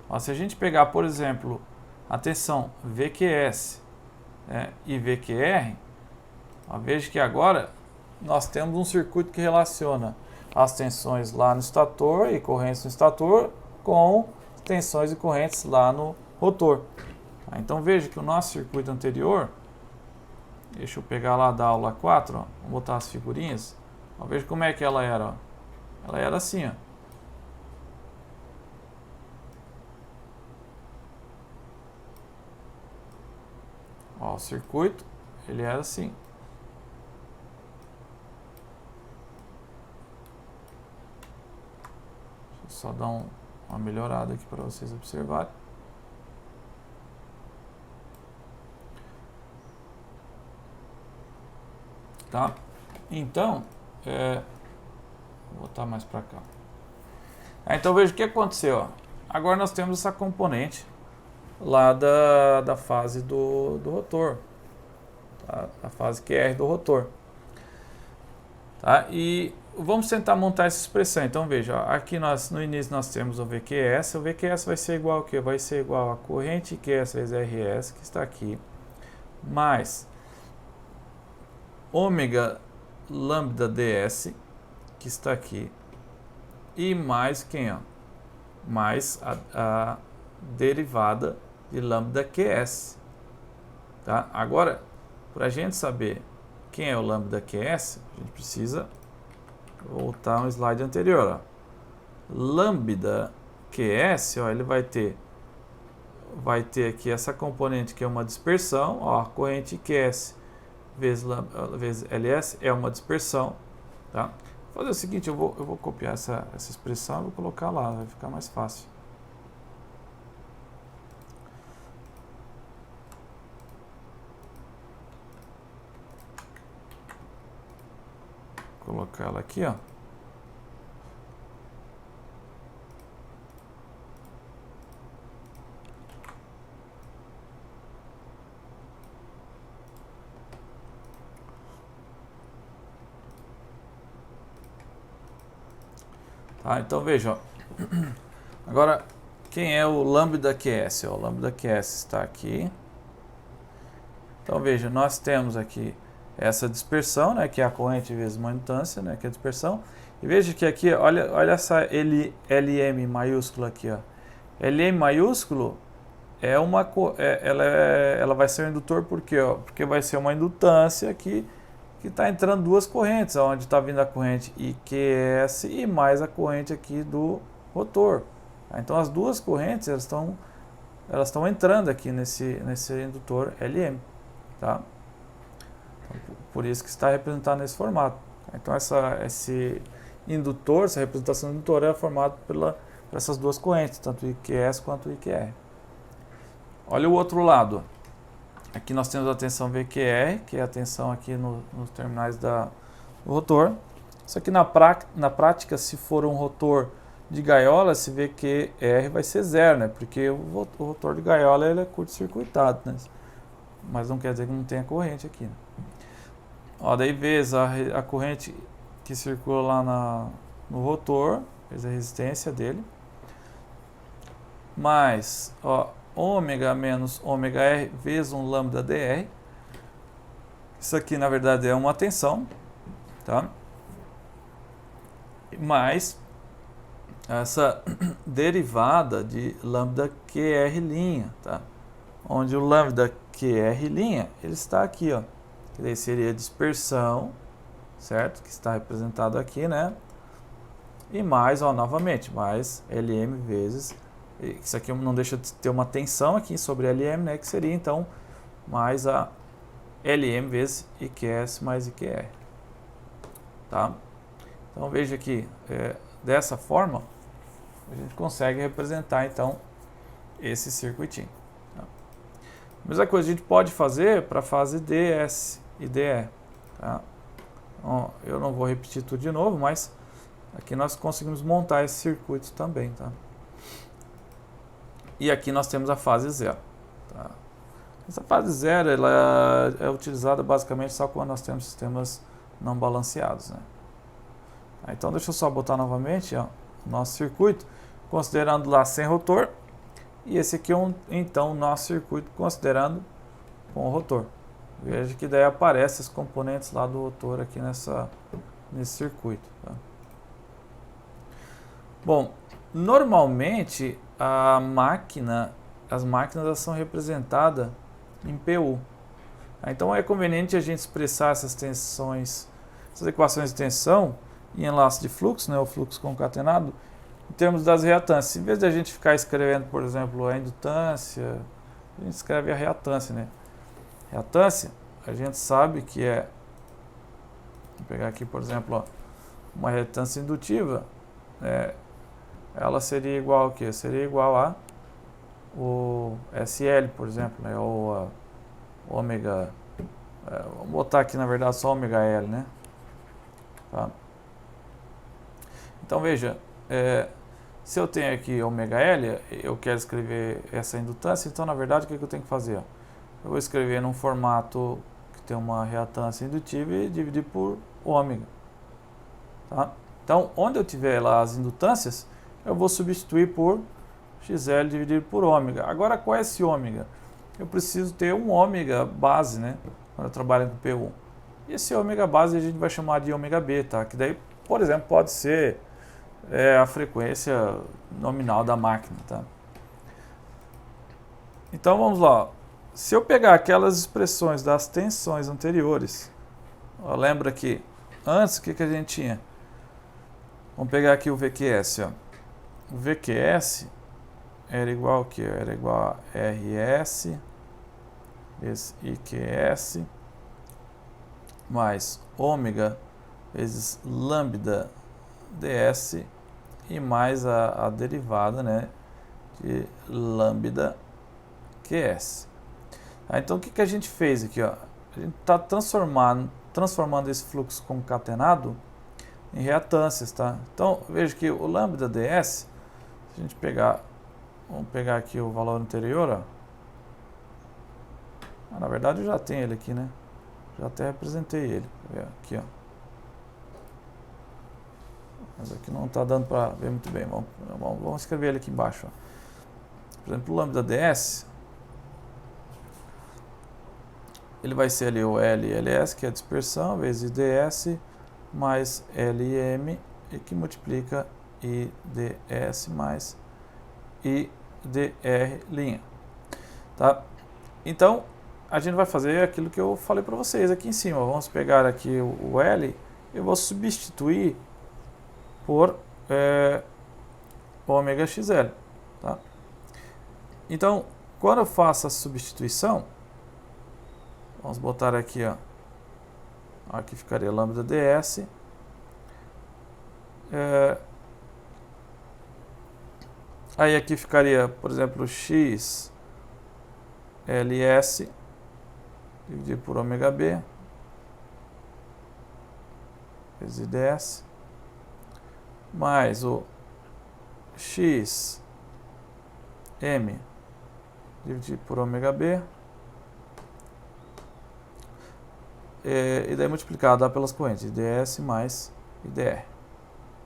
Speaker 1: Ó, se a gente pegar, por exemplo, a tensão VQS e VQR, ó, veja que agora nós temos um circuito que relaciona as tensões lá no estator e correntes no estator com tensões e correntes lá no rotor. Então veja que o nosso circuito anterior, deixa eu pegar lá da aula 4, ó, vou botar as figurinhas, ó, veja como é que ela era. Ó. Ela era assim, ó. Ó, o circuito, ele era assim. Deixa eu só dar uma melhorada aqui para vocês observarem. Tá? Então, vou botar mais para cá. Então veja o que aconteceu. Ó. Agora nós temos essa componente lá da fase do rotor, tá? A fase QR do rotor. Tá? E vamos tentar montar essa expressão. Então veja, ó, aqui no início nós temos o VQS. O VQS vai ser igual ao quê? Vai ser igual a corrente QS vezes RS, que está aqui, mais ômega lambda ds, que está aqui, e mais quem? Ó? Mais a derivada de lambda QS. Tá? Agora, para a gente saber quem é o lambda QS, a gente precisa voltar um slide anterior. Ó. Lambda QS, ó, ele vai ter aqui essa componente que é uma dispersão, ó, corrente QS vezes LS é uma dispersão, tá? Vou fazer o seguinte, eu vou copiar essa expressão e vou colocar lá, vai ficar mais fácil. Vou colocar ela aqui, ó. Tá, então veja, ó. Agora, quem é o lambda QS? O lambda QS está aqui. Então veja, nós temos aqui essa dispersão, né, que é a corrente vezes mandância, né, que é a dispersão. E veja que aqui, olha essa LM maiúscula aqui, ó. LM maiúsculo ela vai ser um indutor por quê? Ó? Porque vai ser uma indutância que está entrando duas correntes, onde está vindo a corrente IQS e mais a corrente aqui do rotor. Então as duas correntes elas estão entrando aqui nesse indutor LM, tá? Então, por isso que está representado nesse formato. Então esse indutor, essa representação do indutor é formada por essas duas correntes, tanto o IQS quanto o IQR. Olha o outro lado. Aqui nós temos a tensão VQR, que é a tensão aqui nos terminais do rotor. Isso aqui na prática, se for um rotor de gaiola, esse VQR vai ser zero, né? Porque o rotor de gaiola ele é curto-circuitado, né? Mas não quer dizer que não tenha corrente aqui. Né? Ó, daí vezes a corrente que circula lá no rotor, vezes a resistência dele, mais, ó, ômega menos ômega R vezes um lambda dr. Isso aqui na verdade é uma tensão, tá? Mais essa derivada de lambda QR', tá? Onde o lambda QR', ele está aqui, ó. Que daí seria dispersão, certo? Que está representado aqui, né? E mais, ó, novamente, mais LM vezes, isso aqui não deixa de ter uma tensão aqui sobre LM, né? Que seria, então, mais a LM vezes IQS mais IQR, tá? Então, veja aqui, dessa forma, a gente consegue representar, então, esse circuitinho. Tá? A mesma coisa a gente pode fazer para a fase DS e DE, tá? Bom, eu não vou repetir tudo de novo, mas aqui nós conseguimos montar esse circuito também, tá? E aqui nós temos a fase zero. Tá? Essa fase zero ela é utilizada basicamente só quando nós temos sistemas não balanceados, né? Então deixa eu só botar novamente, ó, o nosso circuito, considerando lá sem rotor, e esse aqui é então nosso circuito considerando com o rotor. Veja que daí aparecem os componentes lá do rotor aqui nesse circuito. Tá? Bom, normalmente as máquinas são representadas em PU. Então é conveniente a gente expressar essas tensões, essas equações de tensão em enlace de fluxo, né, o fluxo concatenado, em termos das reatâncias. Em vez de a gente ficar escrevendo, por exemplo, a indutância, a gente escreve a reatância, né? Reatância, a gente sabe que vou pegar aqui, por exemplo, ó, uma reatância indutiva, ela seria igual ao quê? Seria igual a o SL, por exemplo, né? Ou a ômega, vamos botar aqui na verdade só ômega L, né? Tá? Então veja, se eu tenho aqui ômega L, eu quero escrever essa indutância, então na verdade o que eu tenho que fazer? Eu vou escrever num formato que tem uma reatância indutiva e dividir por ômega. Tá? Então, onde eu tiver lá as indutâncias, eu vou substituir por XL dividido por ômega. Agora, qual é esse ômega? Eu preciso ter um ômega base, né? Quando eu trabalho com P1. E esse ômega base a gente vai chamar de ômega B, tá? Que daí, por exemplo, pode ser a frequência nominal da máquina, tá? Então, vamos lá. Se eu pegar aquelas expressões das tensões anteriores, ó, lembra que antes o que a gente tinha? Vamos pegar aqui o VQS, ó. O VQS era igual ao que? Era igual a RS vezes IQS mais ômega vezes lambda ds e mais a derivada, né, de lambda QS. Então o que a gente fez aqui? Ó? A gente está transformando esse fluxo concatenado em reatâncias, tá? Então veja que o lambda ds, se a gente pegar, vamos pegar aqui o valor anterior, ó. Na verdade eu já tenho ele aqui, né? Já até representei ele. Aqui, ó. Mas aqui não está dando para ver muito bem. Vamos escrever ele aqui embaixo, ó. Por exemplo, o lambda ds, ele vai ser ali o LLS, que é a dispersão, vezes ds, mais LM, e que multiplica IDS mais IDR'. Tá? Então, a gente vai fazer aquilo que eu falei para vocês aqui em cima. Vamos pegar aqui o L, eu vou substituir por ômega XL. Tá? Então, quando eu faço a substituição, vamos botar aqui, ó. Aqui ficaria lambda ds. Aí aqui ficaria, por exemplo, x ls dividido por ômega b vezes ds mais o x m dividido por ômega b e daí multiplicado lá pelas correntes IDS mais IDR.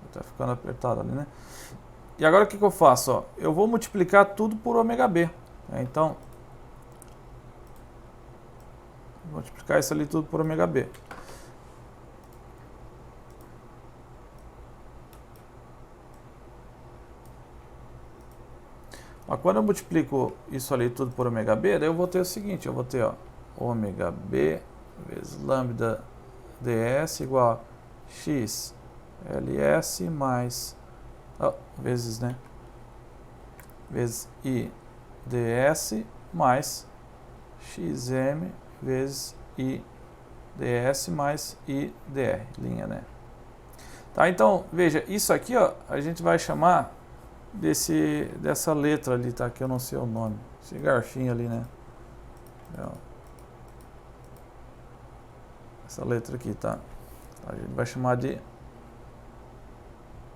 Speaker 1: Está ficando apertado ali, né? E agora o que eu faço? Ó? Eu vou multiplicar tudo por ômega B. Então, vou multiplicar isso ali tudo por ômega B. Ó, quando eu multiplico isso ali tudo por ômega B, daí eu vou ter o seguinte, eu vou ter, ó, ômega B vezes lambda ds igual a x ls mais vezes, né, vezes ids mais xm vezes ids mais idr, linha, né? Tá, então, veja, isso aqui, ó, a gente vai chamar dessa letra ali, tá, que eu não sei o nome, esse garfinho ali, né? Essa letra aqui, tá? A gente vai chamar de, não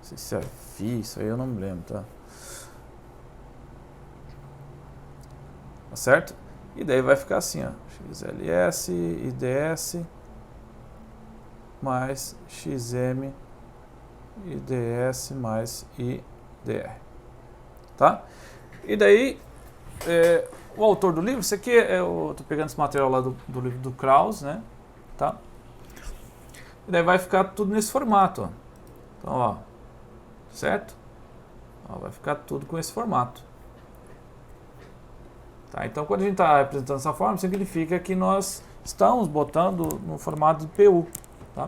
Speaker 1: sei se é φ, isso aí eu não me lembro, tá? Tá certo? E daí vai ficar assim, ó, xls, ids mais xm, ids mais idr, tá? E daí, o autor do livro, isso aqui, eu tô pegando esse material lá do livro do Krauss, né? Tá? E daí vai ficar tudo nesse formato, ó. Então, ó, certo? Ó, vai ficar tudo com esse formato. Tá? Então, quando a gente está representando essa forma, significa que nós estamos botando no formato de PU. Tá?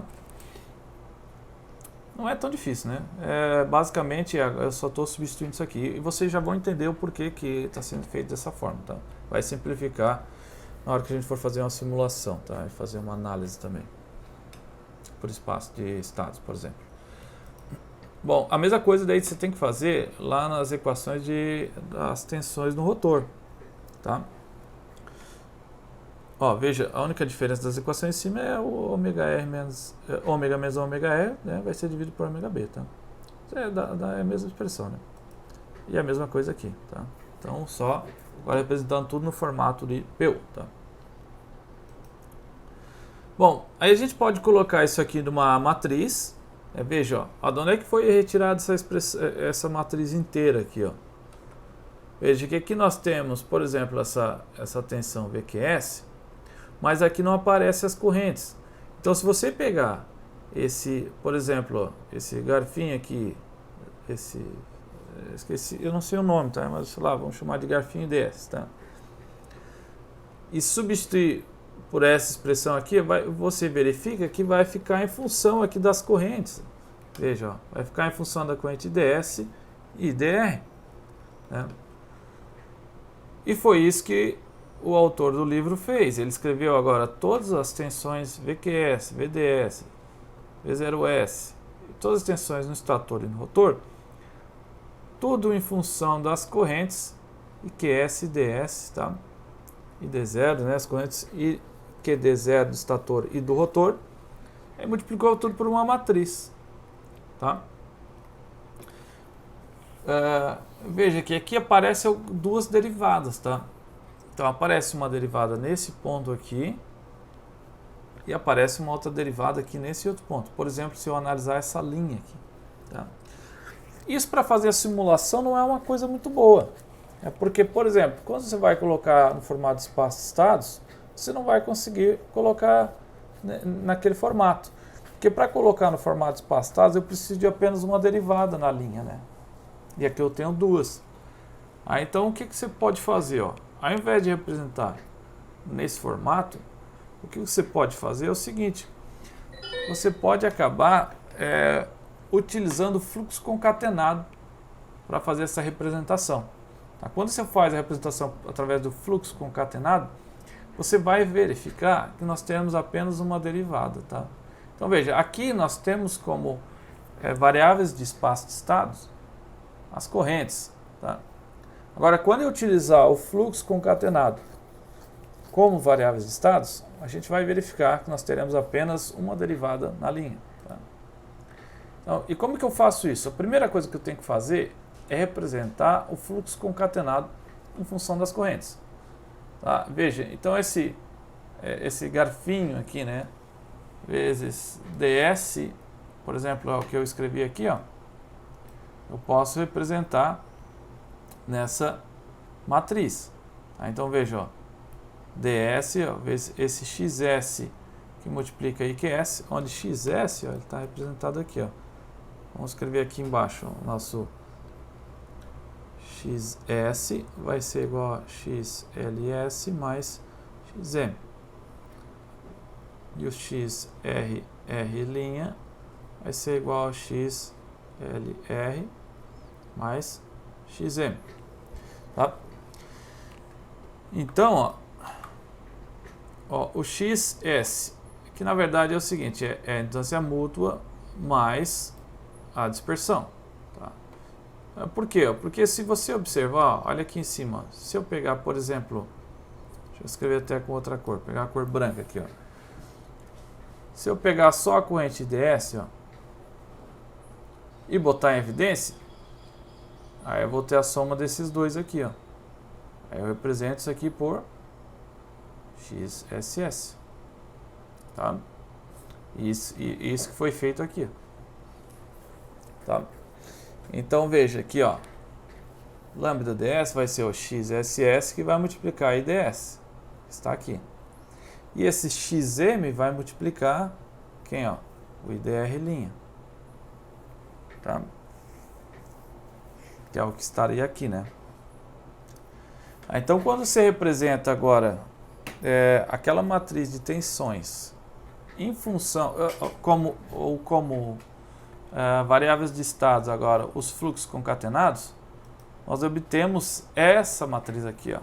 Speaker 1: Não é tão difícil, né? Basicamente, eu só estou substituindo isso aqui e vocês já vão entender o porquê que está sendo feito dessa forma. Tá? Vai simplificar na hora que a gente for fazer uma simulação, tá? E fazer uma análise também por espaço de estados, por exemplo. Bom, a mesma coisa daí você tem que fazer lá nas equações das tensões no rotor, tá? Ó, veja, a única diferença das equações em cima é o ômega R menos ômega menos ômega E, né, vai ser dividido por ômega B, tá? É a mesma expressão, né? E a mesma coisa aqui, tá? Então, só agora representando tudo no formato de PU, tá? Bom, aí a gente pode colocar isso aqui numa matriz. Veja, ó, de onde é que foi retirada essa matriz inteira aqui, ó? Veja que aqui nós temos, por exemplo, essa tensão VQS, mas aqui não aparecem as correntes. Então, se você pegar por exemplo, ó, esse garfinho aqui, esqueci, eu não sei o nome, tá? Mas sei lá, vamos chamar de garfinho DS, tá? E substituir por essa expressão aqui, você verifica que vai ficar em função aqui das correntes. Veja, ó, vai ficar em função da corrente DS e DR, né? E foi isso que o autor do livro fez. Ele escreveu agora todas as tensões VQS, VDS, V0S, todas as tensões no estator e no rotor, tudo em função das correntes IQS e DS, tá? E D0, né? As correntes IQD0 do estator e do rotor. Aí multiplicou tudo por uma matriz, tá? Veja que aqui aparecem duas derivadas, tá? Então aparece uma derivada nesse ponto aqui e aparece uma outra derivada aqui nesse outro ponto. Por exemplo, se eu analisar essa linha aqui, tá? Isso para fazer a simulação não é uma coisa muito boa. É porque, por exemplo, quando você vai colocar no formato de espaço-estados, você não vai conseguir colocar naquele formato. Porque para colocar no formato de espaço-estados, eu preciso de apenas uma derivada na linha, né? E aqui eu tenho duas. Então, o que você pode fazer? Ó? Ao invés de representar nesse formato, o que você pode fazer é o seguinte. Você pode acabar utilizando o fluxo concatenado para fazer essa representação. Tá? Quando você faz a representação através do fluxo concatenado, você vai verificar que nós temos apenas uma derivada. Tá? Então veja, aqui nós temos como variáveis de espaço de estados as correntes. Tá? Agora, quando eu utilizar o fluxo concatenado como variáveis de estados, a gente vai verificar que nós teremos apenas uma derivada na linha. Tá? Então, e como que eu faço isso? A primeira coisa que eu tenho que fazer é representar o fluxo concatenado em função das correntes. Tá? Veja, então esse garfinho aqui, né, vezes ds, por exemplo, é o que eu escrevi aqui, ó, eu posso representar nessa matriz. Tá? Então veja, ó, ds, ó, vezes esse xs que multiplica IQS, onde xs ó, ele está representado aqui. Ó. Vamos escrever aqui embaixo ó, o nosso xs vai ser igual a xls mais xm. E o xrr' vai ser igual a xlr mais xm. Tá? Então, ó, o xs, que na verdade é o seguinte, é a indutância mútua mais a dispersão. Tá? Por quê? Porque se você observar, olha aqui em cima, se eu pegar, por exemplo, deixa eu escrever até com outra cor, pegar a cor branca aqui, ó. Se eu pegar só a corrente ds, ó, e botar em evidência, aí eu vou ter a soma desses dois aqui, ó. Aí eu represento isso aqui por xss. Tá? Isso que foi feito aqui. Tá? Então veja aqui, ó. Lambda ds vai ser o xss que vai multiplicar IDS. Está aqui. E esse xm vai multiplicar quem, ó? O IDR'. Tá? Que é o que estaria aqui, né? Então, quando você representa agora aquela matriz de tensões em função, como variáveis de estados agora, os fluxos concatenados, nós obtemos essa matriz aqui, ó,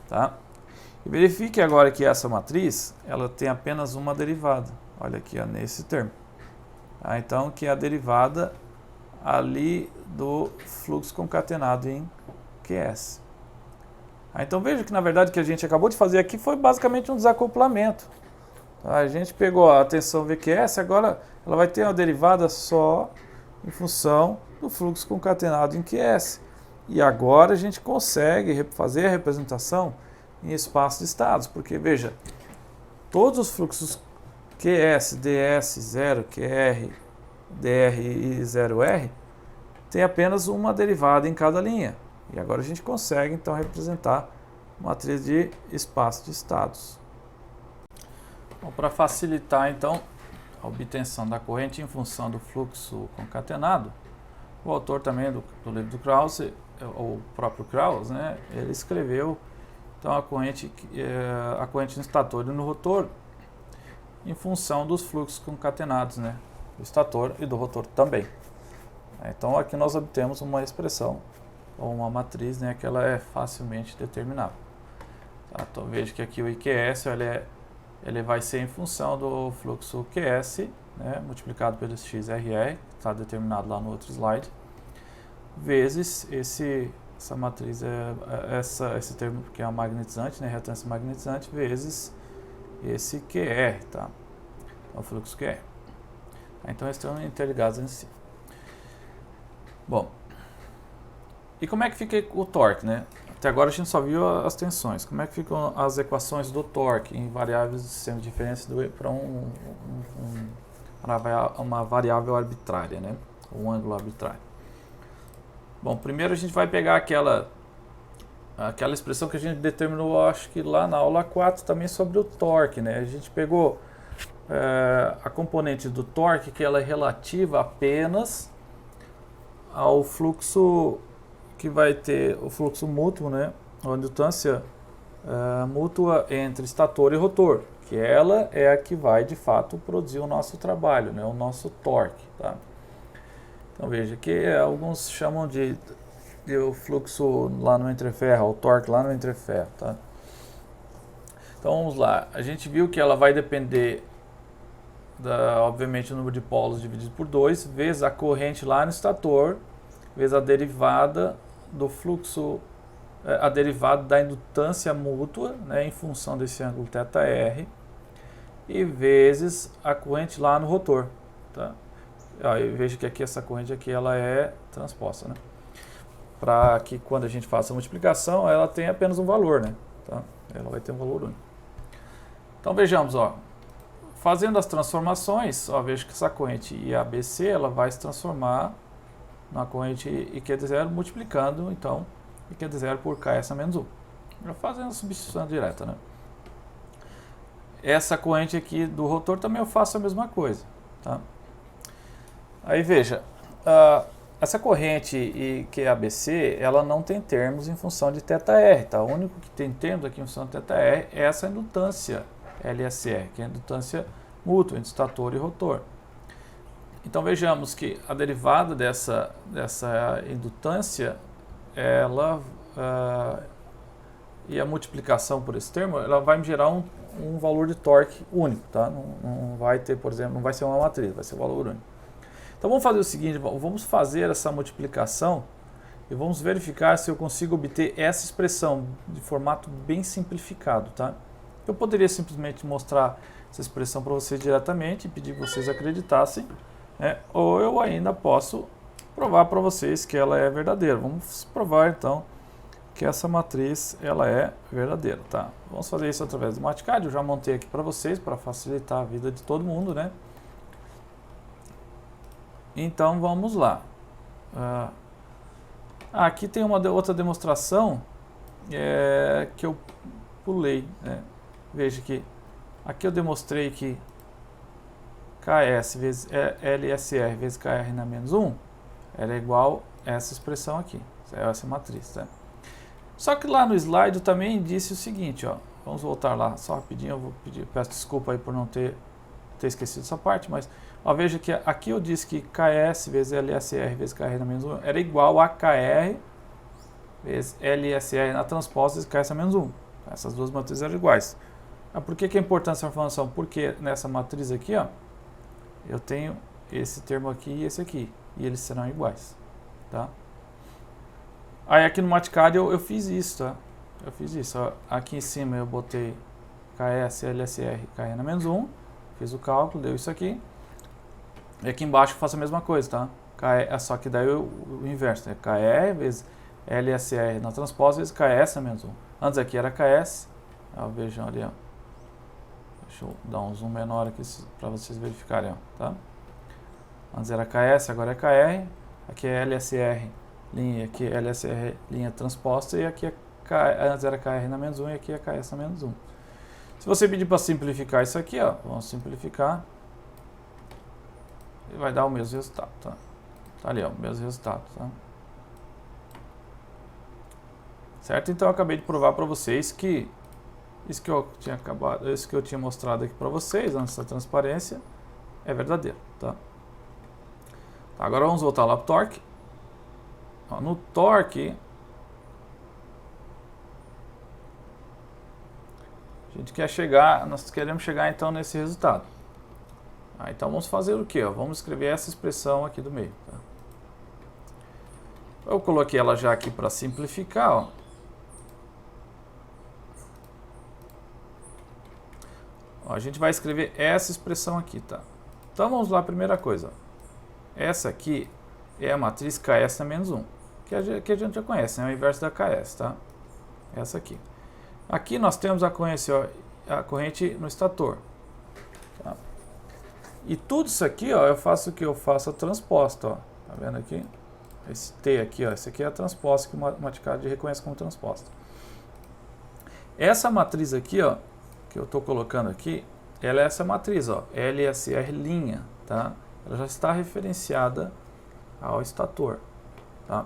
Speaker 1: tá? E verifique agora que essa matriz, ela tem apenas uma derivada. Olha aqui, ó, nesse termo. Tá? Então, que é a derivada ali do fluxo concatenado em QS. Então veja que na verdade o que a gente acabou de fazer aqui foi basicamente um desacoplamento. A gente pegou a tensão VQS, agora ela vai ter uma derivada só em função do fluxo concatenado em QS. E agora a gente consegue fazer a representação em espaço de estados, porque veja, todos os fluxos QS, DS, 0, QR, DR e 0R tem apenas uma derivada em cada linha. E agora a gente consegue então representar uma matriz de espaço de estados. Para facilitar então a obtenção da corrente em função do fluxo concatenado, o autor também do livro do Krause, o próprio Krause, né, ele escreveu então a corrente no estator e no rotor em função dos fluxos concatenados, né, do estator e do rotor também. Então aqui nós obtemos uma expressão ou uma matriz, né, que ela é facilmente determinável. Tá? Então veja que aqui o IQS ele vai ser em função do fluxo QS, né, multiplicado pelo XRR, que está determinado lá no outro slide, vezes essa matriz, esse termo que é o magnetizante, né, reatância magnetizante, vezes esse QR, tá? O fluxo QR. Então eles estão interligados em si. Bom, e como é que fica o torque, né? Até agora a gente só viu as tensões. Como é que ficam as equações do torque em variáveis de sistema de diferença para uma variável arbitrária, né? Um ângulo arbitrário. Bom, primeiro a gente vai pegar aquela expressão que a gente determinou, acho que lá na aula 4 também sobre o torque, né? A gente pegou a componente do torque, que ela é relativa apenas ao fluxo que vai ter o fluxo mútuo, né, a indutância mútua entre estator e rotor, que ela é a que vai de fato produzir o nosso trabalho, né, o nosso torque. Tá? Então veja que alguns chamam de o fluxo lá no entreferro, o torque lá no entreferro. Tá? Então vamos lá, a gente viu que ela vai depender obviamente o número de polos dividido por 2, vezes a corrente lá no estator, vezes a derivada do fluxo, a derivada da indutância mútua, né, em função desse ângulo θr, e vezes a corrente lá no rotor. Tá? Eu vejo que aqui essa corrente aqui ela é transposta, né? Para que quando a gente faça a multiplicação, ela tenha apenas um valor, né? Tá? Ela vai ter um valor único. Então vejamos, ó. Fazendo as transformações, ó, vejo que essa corrente IABC ela vai se transformar na corrente IQ0, multiplicando então IQ0 por KS a menos 1. Já fazendo a substituição direta, né? Essa corrente aqui do rotor também eu faço a mesma coisa. Tá? Aí veja, essa corrente IQABC ela não tem termos em função de θr. Tá? O único que tem termos aqui em função de θr é essa indutância LSR, que é a indutância mútua entre estator e rotor. Então vejamos que a derivada dessa indutância, e a multiplicação por esse termo, ela vai me gerar um valor de torque único, tá? Não vai ter, por exemplo, não vai ser uma matriz, vai ser um valor único. Então vamos fazer o seguinte, vamos fazer essa multiplicação e vamos verificar se eu consigo obter essa expressão de formato bem simplificado, tá? Eu poderia simplesmente mostrar essa expressão para vocês diretamente e pedir que vocês acreditassem, ou eu ainda posso provar para vocês que ela é verdadeira. Vamos provar então que essa matriz ela é verdadeira, tá? Vamos fazer isso através do Mathcad. Eu já montei aqui para vocês para facilitar a vida de todo mundo, né? Então vamos lá. Aqui tem uma outra demonstração que eu pulei, né? Veja que aqui eu demonstrei que KS vezes LSR vezes KR na menos 1 ela é igual a essa expressão aqui, essa matriz. Tá? Só que lá no slide eu também disse o seguinte, ó, vamos voltar lá só rapidinho, eu vou peço desculpa aí por não ter esquecido essa parte, mas ó, veja que aqui eu disse que KS vezes LSR vezes KR na menos 1 era igual a KR vezes LSR na transposta vezes KS na menos 1. Essas duas matrizes eram iguais. Por que é importante essa informação? Porque nessa matriz aqui, ó, eu tenho esse termo aqui e esse aqui. e eles serão iguais, tá? Aí aqui no Mathcad eu fiz isso, tá? Eu fiz isso, ó. Aqui em cima eu botei KS, LSR, KE na menos 1, fiz o cálculo, deu isso aqui. E aqui embaixo eu faço a mesma coisa, tá? KE, só que daí o inverso, né? KE vezes LSR na transposta vezes KS na menos 1. Antes aqui era KS, ó, vejam ali, ó. Deixa eu dar um zoom menor aqui para vocês verificarem, ó, tá? Antes era KS, agora é KR, aqui é LSR linha, aqui é LSR linha transposta e aqui é antes era KR na menos 1 e aqui é KS na menos 1. Se você pedir para simplificar isso aqui, ó, vamos simplificar, e vai dar o mesmo resultado, tá? Tá ali, ó, o mesmo resultado, tá? Certo? Então eu acabei de provar para vocês que isso que eu tinha mostrado aqui para vocês antes da transparência é verdadeiro, tá? Agora vamos voltar lá para o torque. Ó, no torque a gente quer chegar, nós queremos chegar então nesse resultado. Então vamos fazer o que? Vamos escrever essa expressão aqui do meio. Tá? Eu coloquei ela já aqui para simplificar. Ó. A gente vai escrever essa expressão aqui, tá? Então vamos lá, primeira coisa. Essa aqui é a matriz KS na menos 1, que a gente já conhece, né? É o inverso da KS, tá? Essa aqui. Aqui nós temos a corrente no estator. Tá? E tudo isso aqui, ó, eu faço o que? Eu faço a transposta, ó. Tá vendo aqui? Esse T aqui, ó, esse aqui é a transposta que o Mathcad reconhece como transposta. Essa matriz aqui, ó, que eu estou colocando aqui, ela é essa matriz, ó, LSR linha, tá? Ela já está referenciada ao estator, tá?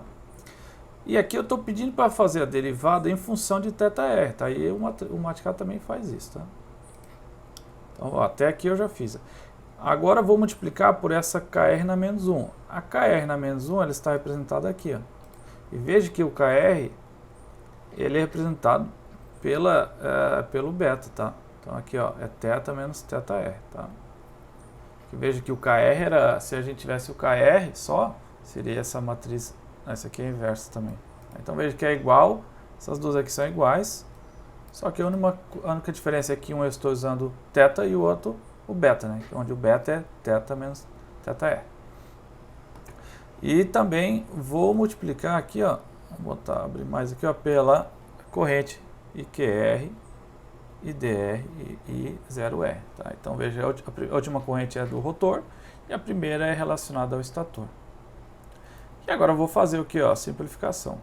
Speaker 1: E aqui eu estou pedindo para fazer a derivada em função de θr, tá? E o Mathcad também faz isso, tá? Então, ó, até aqui eu já fiz. Agora eu vou multiplicar por essa KR na menos 1. A KR na menos 1 ela está representada aqui, ó. E veja que o KR ele é representado pelo beta, tá? Então aqui, ó, é θ menos θr, tá? E veja que o KR era, se a gente tivesse o KR só, seria essa matriz, essa aqui é a inversa também. Então veja que é igual, essas duas aqui são iguais, só que a única diferença é que um eu estou usando θ e o outro o beta, né? Onde o beta é θ menos θr. E também vou multiplicar aqui, ó, vou abrir mais aqui, ó, pela corrente IQR, IDR e 0R. Tá? Então veja, a última corrente é do rotor e a primeira é relacionada ao estator. E agora eu vou fazer o que? A simplificação.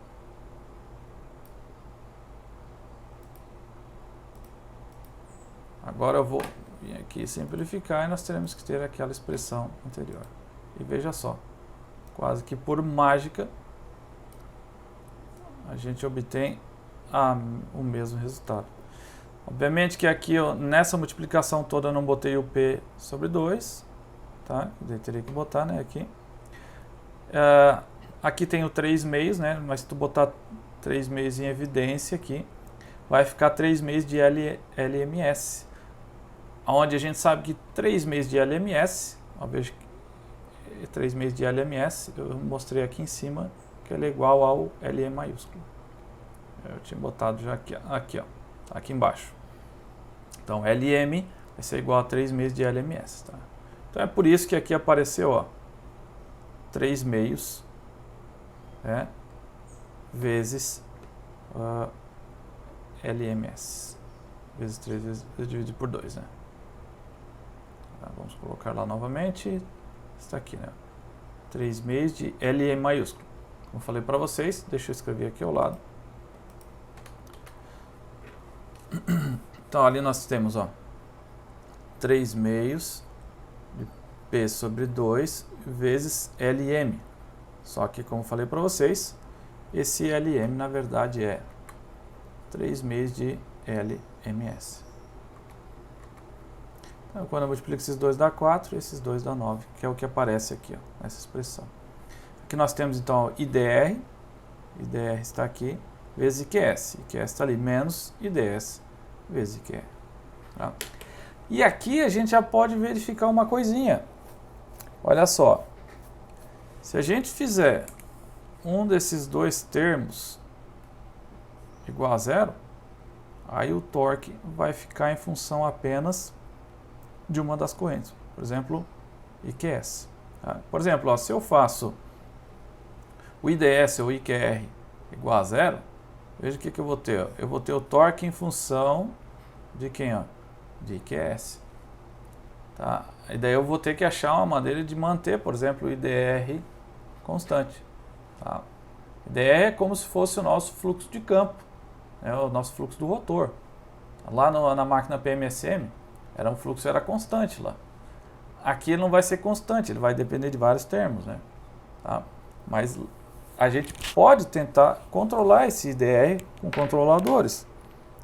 Speaker 1: Agora eu vou vir aqui simplificar e nós teremos que ter aquela expressão anterior. E veja só, quase que por mágica a gente obtém o mesmo resultado. Obviamente que aqui, nessa multiplicação toda, eu não botei o P sobre 2, tá? Eu teria que botar, né, aqui. Aqui tem o 3 meios, né? Mas se tu botar 3 meios em evidência aqui, vai ficar 3 meios de LMS. Onde a gente sabe que 3 meios de LMS, ó, veja que 3 meios de LMS, eu mostrei aqui em cima, que ele é igual ao LM maiúsculo. Eu tinha botado já aqui, ó, aqui embaixo. Então, LM vai ser igual a 3 meios de LMS. Tá? Então, é por isso que aqui apareceu, ó, 3 meios, né, vezes LMS. Vezes 3 vezes dividido por 2, né? Tá, vamos colocar lá novamente. Está aqui, né? 3 meios de LM maiúsculo. Como falei para vocês, deixa eu escrever aqui ao lado. Então, ali nós temos, ó, 3 meios de P sobre 2 vezes LM. Só que, como falei para vocês, esse LM, na verdade, é 3 meios de LMS. Então, quando eu multiplico esses dois dá 4 e esses dois dá 9, que é o que aparece aqui, ó, nessa expressão. Aqui nós temos, então, IDR. IDR está aqui, vezes IQS. IQS está ali, menos IDS vezes IQR. Tá? E aqui a gente já pode verificar uma coisinha. Olha só. Se a gente fizer um desses dois termos igual a zero, aí o torque vai ficar em função apenas de uma das correntes. Por exemplo, IQS. Tá? Por exemplo, ó, se eu faço o IDS ou IQR igual a zero, veja o que eu vou ter. Ó. Eu vou ter o torque em função de quem? Ó? De IQS. Tá? E daí eu vou ter que achar uma maneira de manter, por exemplo, o IDR constante. Tá? IDR é como se fosse o nosso fluxo de campo, né? O nosso fluxo do rotor. Lá na máquina PMSM, o fluxo era constante lá. Aqui ele não vai ser constante, ele vai depender de vários termos, né? Tá? Mas a gente pode tentar controlar esse IDR com controladores,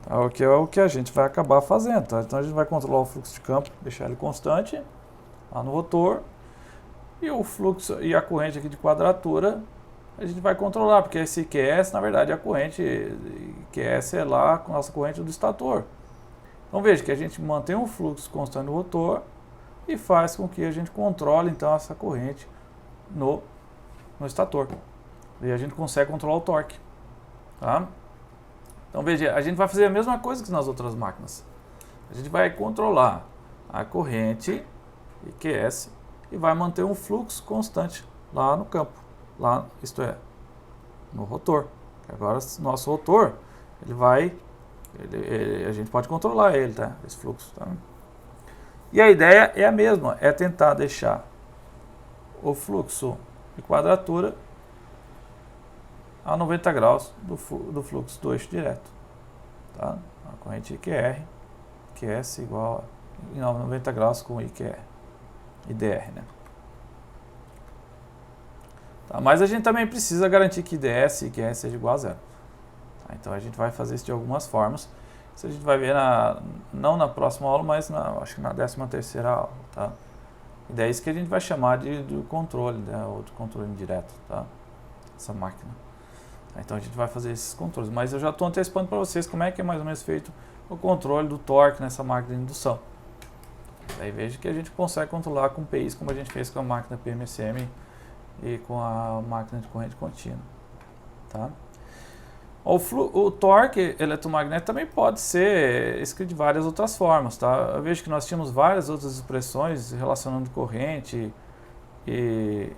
Speaker 1: tá? O que é o que a gente vai acabar fazendo. Tá? Então a gente vai controlar o fluxo de campo, deixar ele constante lá no rotor, e o fluxo e a corrente aqui de quadratura a gente vai controlar, porque esse IQS, na verdade, a corrente IQS é lá com a nossa corrente do estator. Então veja que a gente mantém um fluxo constante no rotor e faz com que a gente controle então essa corrente no estator. E a gente consegue controlar o torque. Tá? Então veja, a gente vai fazer a mesma coisa que nas outras máquinas. A gente vai controlar a corrente IQS e vai manter um fluxo constante lá no campo. Lá, isto é, no rotor. Agora, nosso rotor, a gente pode controlar ele, tá? Esse fluxo, tá? E a ideia é a mesma, é tentar deixar o fluxo de quadratura a 90 graus do fluxo do eixo direto, tá? A corrente IQR, IQS igual a 90 graus com IQR, IDR, né? Tá, mas a gente também precisa garantir que IDS e IQS seja igual a zero. Tá, então a gente vai fazer isso de algumas formas. Isso a gente vai ver não na próxima aula, mas acho que na 13ª aula. Tá? E daí é isso que a gente vai chamar do controle, né, ou do controle indireto, tá? Essa máquina. Tá, então a gente vai fazer esses controles. Mas eu já estou antecipando para vocês como é que é mais ou menos feito o controle do torque nessa máquina de indução. Aí veja que a gente consegue controlar com PIs, como a gente fez com a máquina PMSM e com a máquina de corrente contínua. Tá? O torque eletromagnético também pode ser escrito de várias outras formas. Tá? Eu vejo que nós tínhamos várias outras expressões relacionando corrente e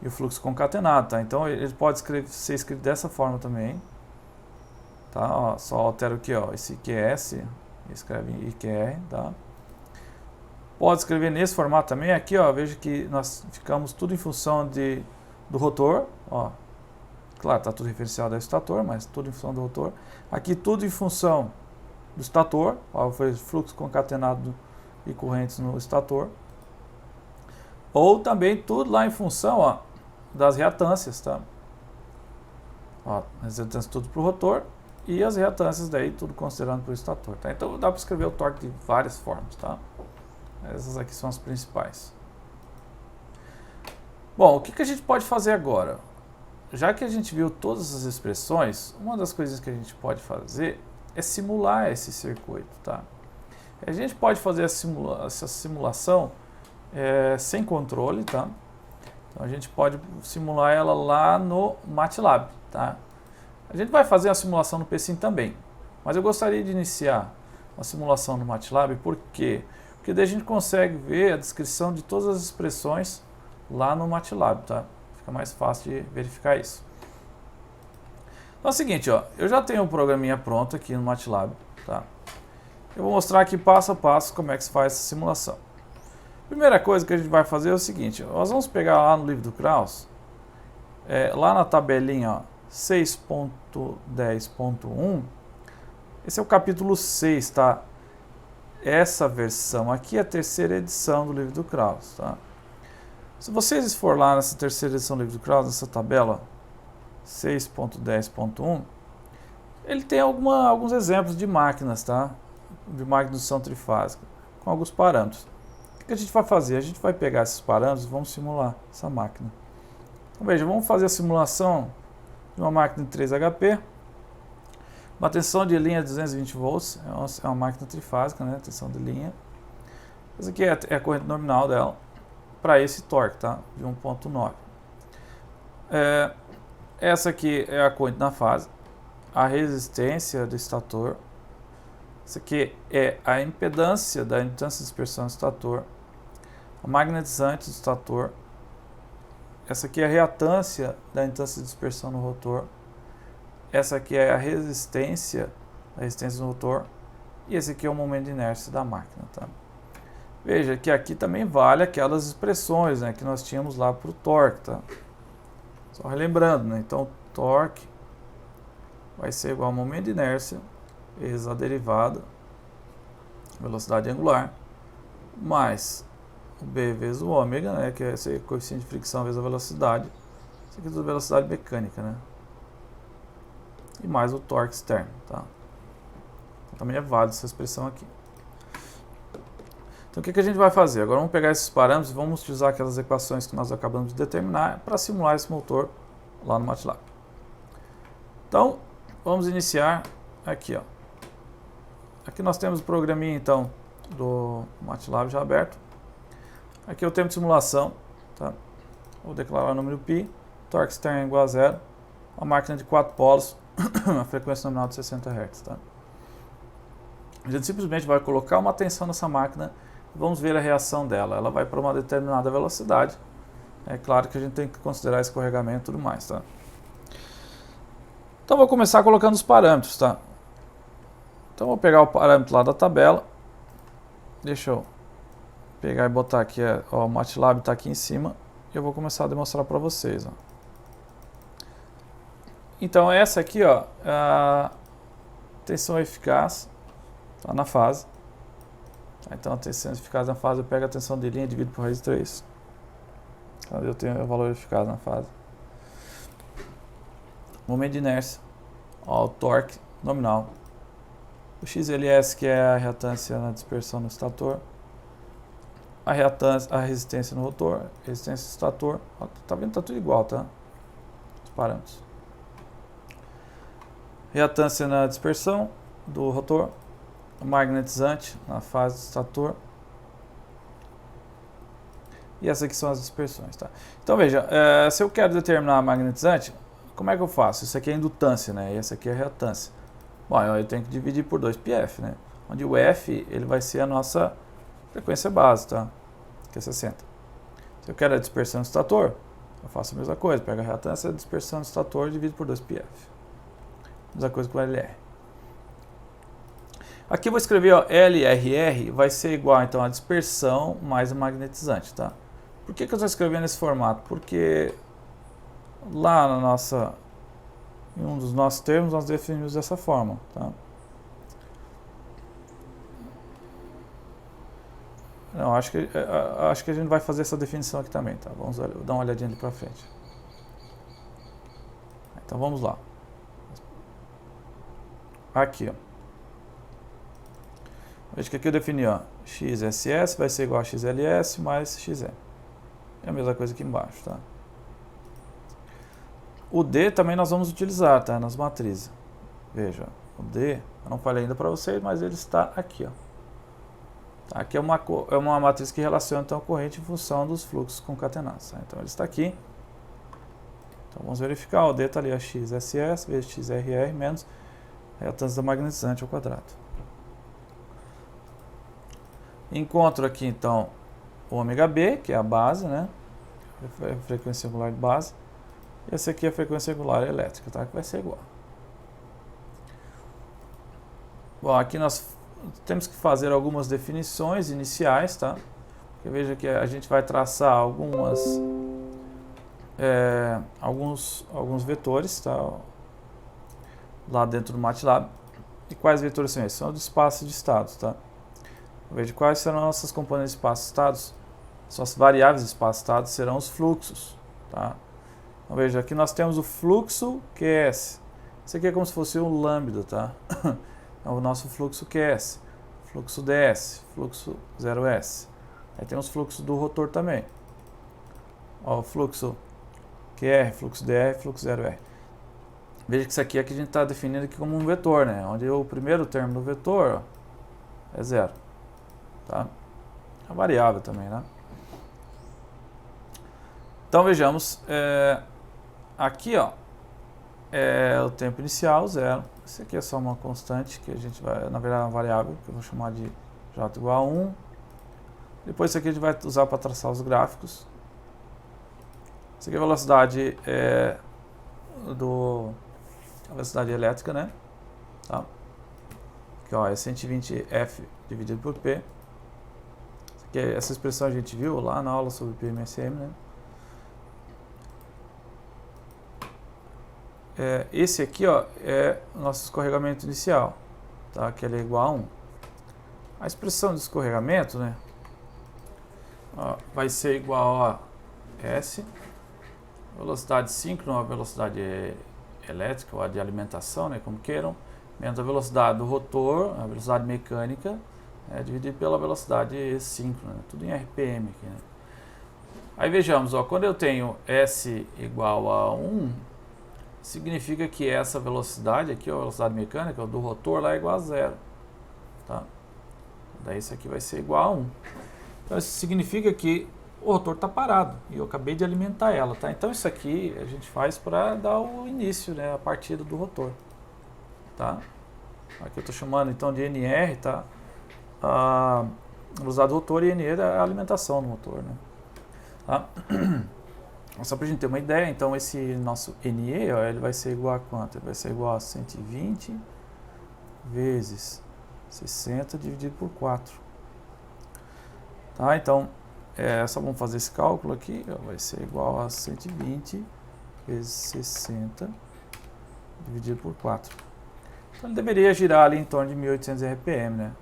Speaker 1: o fluxo concatenado. Tá? Então ele pode ser escrito dessa forma também. Tá? Ó, só altero aqui, ó, esse IQS, escreve IQR. Tá? Pode escrever nesse formato também. Aqui, ó, veja que nós ficamos tudo em função do rotor. Ó. Claro, está tudo referenciado ao estator, mas tudo em função do rotor. Aqui tudo em função do estator. Ó, foi fluxo concatenado e correntes no estator. Ou também tudo lá em função, ó, das reatâncias. Tá? Ó, as reatâncias tudo para o rotor e as reatâncias daí tudo considerando para o estator. Tá? Então dá para escrever o torque de várias formas. Tá? Essas aqui são as principais. Bom, o que a gente pode fazer agora? Já que a gente viu todas as expressões, uma das coisas que a gente pode fazer é simular esse circuito. Tá? A gente pode fazer essa simulação sem controle. Tá? Então a gente pode simular ela lá no MATLAB. Tá? A gente vai fazer a simulação no PSIM também, mas eu gostaria de iniciar uma simulação no MATLAB porque daí a gente consegue ver a descrição de todas as expressões lá no MATLAB, tá? Fica mais fácil de verificar isso. Então é o seguinte, ó, eu já tenho um programinha pronto aqui no MATLAB, tá? Eu vou mostrar aqui passo a passo como é que se faz essa simulação. Primeira coisa que a gente vai fazer é o seguinte, nós vamos pegar lá no livro do Krauss, lá na tabelinha 6.10.1, esse é o capítulo 6, tá? Essa versão aqui é a terceira edição do livro do Krauss. Tá? Se vocês for lá nessa terceira edição do livro do Krauss, nessa tabela 6.10.1, ele tem alguns exemplos de máquinas, tá? De máquina de indução trifásica, com alguns parâmetros. O que a gente vai fazer? A gente vai pegar esses parâmetros e vamos simular essa máquina. Então veja, vamos fazer a simulação de uma máquina de 3 HP. Uma tensão de linha de 220 volts, é uma máquina trifásica, né? Tensão de linha. Essa aqui é a corrente nominal dela. para esse torque, tá? De 1.9. Essa aqui é a corrente na fase, a resistência do estator. Essa aqui é a impedância da indutância de dispersão do estator, a magnetizante do estator. Essa aqui é a reatância da indutância de dispersão no rotor. Essa aqui é a resistência do rotor. E esse aqui é o momento de inércia da máquina, tá? Veja que aqui também vale aquelas expressões, né, que nós tínhamos lá para o torque, tá? Só relembrando, né? Então, torque vai ser igual ao momento de inércia vezes a derivada, velocidade angular, mais o B vezes o ômega, né, que é esse coeficiente de fricção vezes a velocidade. Isso aqui é tudo velocidade mecânica, né? E mais o torque externo, tá? Então, também é válida essa expressão aqui. Então, o que a gente vai fazer? Agora vamos pegar esses parâmetros e vamos utilizar aquelas equações que nós acabamos de determinar para simular esse motor lá no MATLAB. Então, vamos iniciar aqui, ó. Aqui nós temos o programinha, então, do MATLAB já aberto. Aqui é o tempo de simulação, tá? Vou declarar o número π, torque externo igual a zero, uma máquina de 4 polos, a frequência nominal de 60 Hz, tá? A gente simplesmente vai colocar uma tensão nessa máquina e vamos ver a reação dela. Ela vai para uma determinada velocidade. É claro que a gente tem que considerar escorregamento e tudo mais, tá? Então vou começar colocando os parâmetros, tá? Então vou pegar o parâmetro lá da tabela. Deixa eu pegar e botar aqui, ó, o MATLAB está aqui em cima. E eu vou começar a demonstrar para vocês, ó. Então essa aqui, ó, é a tensão eficaz, tá na fase. Então a tensão eficaz na fase, eu pego a tensão de linha e divido por raiz de 3. Então, eu tenho o valor eficaz na fase. Momento de inércia, ó, o torque nominal. O XLS, que é a reatância na dispersão no estator. A reatância, a resistência no rotor, resistência do estator. Ó, tá vendo? Tá tudo igual, tá? Os parâmetros. Reatância na dispersão do rotor. O magnetizante na fase do estator. E essas aqui são as dispersões, tá? Então veja, se eu quero determinar a magnetizante, como é que eu faço? Isso aqui é indutância, né? E essa aqui é a reatância. Bom, eu tenho que dividir por 2πf, né? Onde o F ele vai ser a nossa frequência base, tá? Que é 60. Se eu quero a dispersão do estator, eu faço a mesma coisa. Pego a reatância, a dispersão do estator e divido por 2πf. Mesma coisa com o LR. Aqui eu vou escrever, ó, LRR vai ser igual, então, a dispersão mais o magnetizante, tá? Por que eu estou escrevendo nesse formato? Porque lá na nossa, em um dos nossos termos nós definimos dessa forma, tá? Não, acho que a gente vai fazer essa definição aqui também, tá? Vamos dar uma olhadinha ali para frente. Então vamos lá. Aqui, ó. Veja que aqui eu defini, ó, XSS vai ser igual a XLS mais XM. É a mesma coisa aqui embaixo, tá? O D também nós vamos utilizar, tá? Nas matrizes. Veja, o D, eu não falei ainda para vocês, mas ele está aqui, ó. Aqui é uma matriz que relaciona, então, a corrente em função dos fluxos concatenados, tá? Então ele está aqui. Então vamos verificar, o D está ali, a XSS vezes XRR menos a reatância da magnetizante ao quadrado. Encontro aqui, então, o ômega B, que é a base, né? A frequência angular de base. E essa aqui é a frequência angular elétrica, tá? Que vai ser igual. Bom, aqui nós temos que fazer algumas definições iniciais, tá? Porque veja que a gente vai traçar alguns vetores, tá? Lá dentro do MATLAB. E quais vetores são esses? São os espaços de estados, tá? Veja quais serão nossas componentes de espaço-estados. Suas variáveis de espaço-estados serão os fluxos, tá? Então veja, aqui nós temos o fluxo QS. Isso aqui é como se fosse um lambda, tá? É o nosso fluxo QS, fluxo DS, fluxo 0S. Aí tem os fluxos do rotor também. Ó, o fluxo QR, fluxo DR, fluxo 0R. Veja que isso aqui é que a gente está definindo aqui como um vetor, né? Onde o primeiro termo do vetor, ó, é zero. Tá? É variável também, né? Então vejamos, aqui ó, é o tempo inicial, 0. Isso aqui é só uma constante que a gente vai, na verdade, é uma variável que eu vou chamar de j igual a 1. Depois isso aqui a gente vai usar para traçar os gráficos. Isso aqui é a velocidade a velocidade elétrica, né? Tá? Aqui ó, é 120F dividido por P. Aqui, essa expressão a gente viu lá na aula sobre PMSM, né? Esse aqui ó, é o nosso escorregamento inicial, tá? Que ele é igual a 1. A expressão de escorregamento, né? Ó, vai ser igual a S, velocidade síncrona, a velocidade elétrica ou a de alimentação, né? Como queiram, menos a velocidade do rotor, a velocidade mecânica, dividido pela velocidade síncrona, né? Tudo em RPM aqui, né? Aí vejamos, ó, quando eu tenho S igual a 1, significa que essa velocidade aqui, a velocidade mecânica do rotor, lá é igual a 0. Tá? Daí isso aqui vai ser igual a 1. Então isso significa que o rotor está parado e eu acabei de alimentar ela. Tá? Então isso aqui a gente faz para dar o início, né, a partida do rotor. Tá? Aqui eu estou chamando então de NR, tá? A velocidade do rotor, e NR é a alimentação do motor. Né? Tá? Só para a gente ter uma ideia, então esse nosso NE, ó, ele vai ser igual a quanto? Ele vai ser igual a 120 vezes 60 dividido por 4. Tá? Então, só vamos fazer esse cálculo aqui, ó, vai ser igual a 120 vezes 60 dividido por 4. Então ele deveria girar ali em torno de 1800 RPM, né?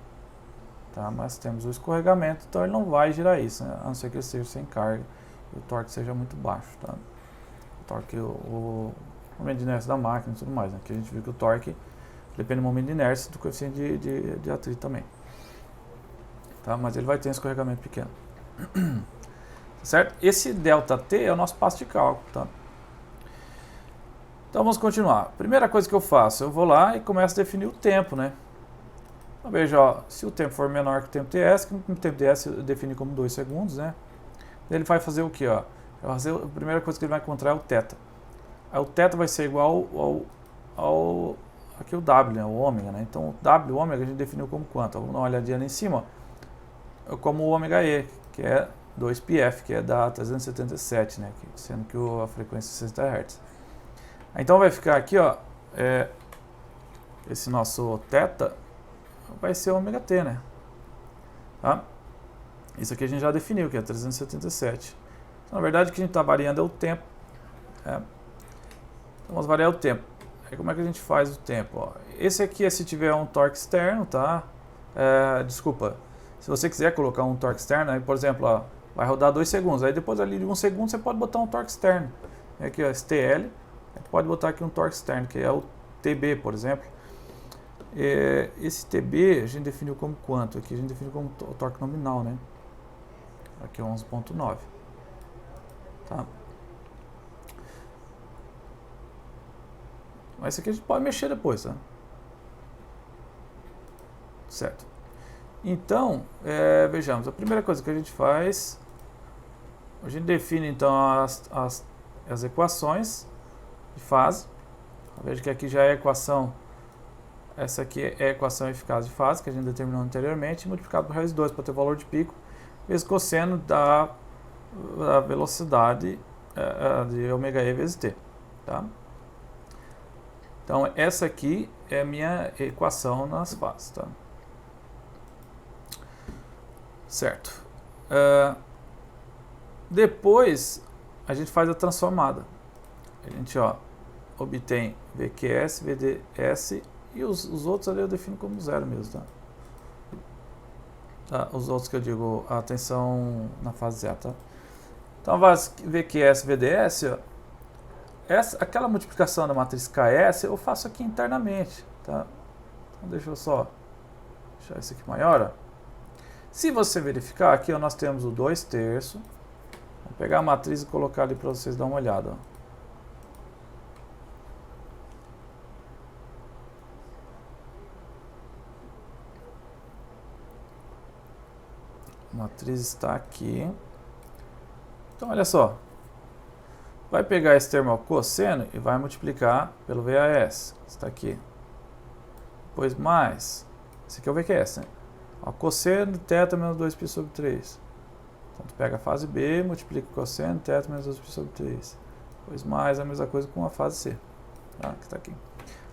Speaker 1: Tá? Mas temos o escorregamento, então ele não vai girar isso, né? A não ser que ele esteja sem carga e o torque seja muito baixo, tá? O torque, o momento de inércia da máquina e tudo mais, né? Que a gente viu que o torque depende do momento de inércia e do coeficiente de atrito também, tá? Mas ele vai ter um escorregamento pequeno. Certo? Esse ΔT é o nosso passo de cálculo, tá? Então vamos continuar. Primeira coisa que eu faço, eu vou lá e começo a definir o tempo, né? Então veja, ó, se o tempo for menor que o tempo TS, que o tempo TS eu defini como 2 segundos, né? Ele vai fazer o que, ó? A primeira coisa que ele vai encontrar é o θ. Aí o θ vai ser igual aqui o W, né? O ômega, né? Então o W, o ômega, a gente definiu como quanto? Vamos dar uma olhadinha ali em cima, ó. Como o ômega E, que é 2πf, que é da 377, né? Sendo que a frequência é 60 Hz. Então vai ficar aqui, ó, esse nosso θ vai ser ômega T, né? Tá? Isso aqui a gente já definiu, que é 377. Então, na verdade, o que a gente está variando é o tempo. Então, vamos variar o tempo. Aí, como é que a gente faz o tempo? Ó, esse aqui é se tiver um torque externo, tá? Desculpa. Se você quiser colocar um torque externo, aí, por exemplo, ó, vai rodar 2 segundos. Aí, depois ali de 1 segundo, você pode botar um torque externo. Aqui, ó, esse TL. Pode botar aqui um torque externo, que é o TB, por exemplo. Esse TB a gente definiu como quanto? Aqui a gente definiu como torque nominal, né? Aqui é 11.9. Tá? Mas isso aqui a gente pode mexer depois, tá? Certo. Então, vejamos. A primeira coisa que a gente faz, a gente define então as equações de fase. Veja que aqui já é a equação. Essa aqui é a equação eficaz de fase, que a gente determinou anteriormente, multiplicado por raiz 2 para ter o valor de pico, vezes cosseno da velocidade de ômega E vezes T. Tá? Então, essa aqui é a minha equação nas fases. Tá? Certo. Depois, a gente faz a transformada. A gente obtém VQS, VDS, e os outros ali eu defino como zero mesmo, tá? Os outros que eu digo, a tensão na fase zero, tá? Então, VQS, VDS, ó, aquela multiplicação da matriz KS eu faço aqui internamente, tá? Então, deixa eu só deixar isso aqui maior, ó. Se você verificar, aqui ó, nós temos o 2/3. Vou pegar a matriz e colocar ali para vocês darem uma olhada, ó. A matriz está aqui. Então, olha só. vai pegar esse termo ó, cosseno e vai multiplicar pelo VAS, que está aqui. Depois mais, esse aqui é o VQS, né? Ó, cosseno de θ menos 2π sobre 3. Então, tu pega a fase B, multiplica o cosseno de θ menos 2π sobre 3. Depois mais a mesma coisa com a fase C, tá? Que está aqui.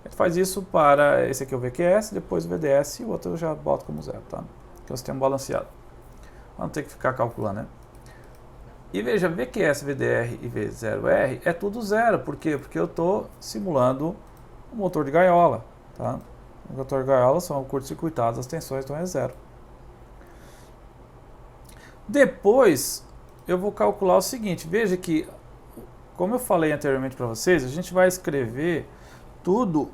Speaker 1: A gente faz isso para, esse aqui é o VQS, depois o VDS e o outro eu já boto como zero, tá? Que é o sistema balanceado. Vamos ter que ficar calculando, né? E veja, VQS, VDR e V0R é tudo zero. Por quê? Porque eu estou simulando o motor de gaiola, tá? O motor de gaiola são curto-circuitados, as tensões então é zero. Depois, eu vou calcular o seguinte. Veja que, como eu falei anteriormente para vocês, a gente vai escrever tudo,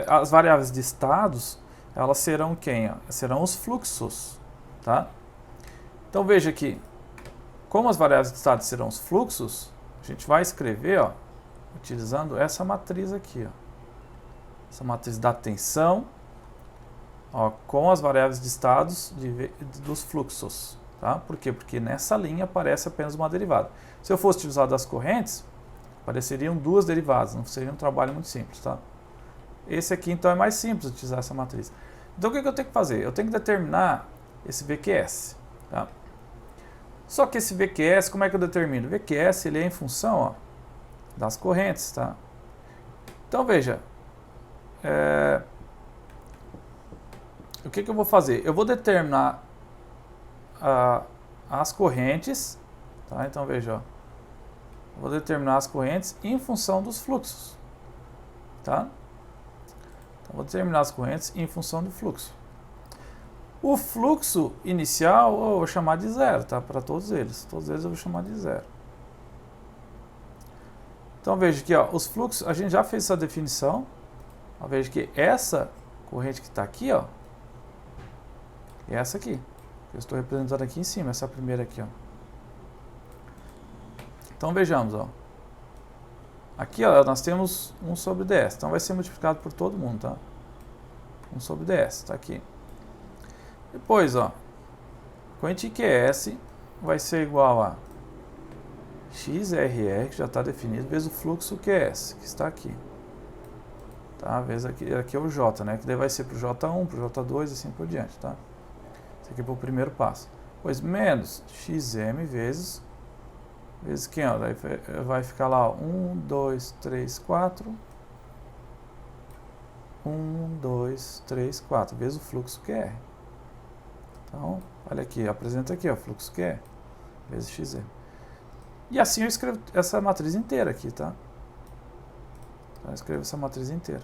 Speaker 1: as variáveis de estados, elas serão quem? Serão os fluxos, tá? Então veja aqui, como as variáveis de estado serão os fluxos, a gente vai escrever, ó, utilizando essa matriz aqui, ó. Essa matriz da tensão, ó, com as variáveis de estados dos fluxos, tá? Por quê? Porque nessa linha aparece apenas uma derivada. Se eu fosse utilizar das correntes, apareceriam duas derivadas, não seria um trabalho muito simples, tá? Esse aqui, então, é mais simples utilizar essa matriz. Então, o que eu tenho que fazer? Eu tenho que determinar esse VQS, tá? Só que esse VQS, como é que eu determino? O VQS, ele é em função, ó, das correntes, tá? Então, veja, o que eu vou fazer? Eu vou determinar as correntes, tá? Então, veja, ó, eu vou determinar as correntes em função dos fluxos, tá? Então, vou determinar as correntes em função do fluxo. O fluxo inicial eu vou chamar de zero, tá? Para todos eles. Todos eles eu vou chamar de zero. Então veja aqui, ó, os fluxos, a gente já fez essa definição. Ó, veja que essa corrente que está aqui, ó, é essa aqui. Que eu estou representando aqui em cima, essa primeira aqui, ó. Então vejamos, ó. Aqui, ó, nós temos 1 sobre ds. Então vai ser multiplicado por todo mundo, tá? 1 sobre ds, está aqui. Depois, ó, corrente IQS vai ser igual a XRR, que já está definido, vezes o fluxo QS, que está aqui. Tá? Vezes aqui é o J, né? Que daí vai ser para o J1, para o J2 e assim por diante, tá? Isso aqui é para o primeiro passo. Depois, menos XM vezes quem, ó? Daí vai ficar lá, ó, 1, 2, 3, 4. 1, 2, 3, 4, vezes o fluxo QR. Então, olha aqui, apresenta aqui, ó, fluxo QR, vezes XM. E assim eu escrevo essa matriz inteira aqui, tá? Então, eu escrevo essa matriz inteira.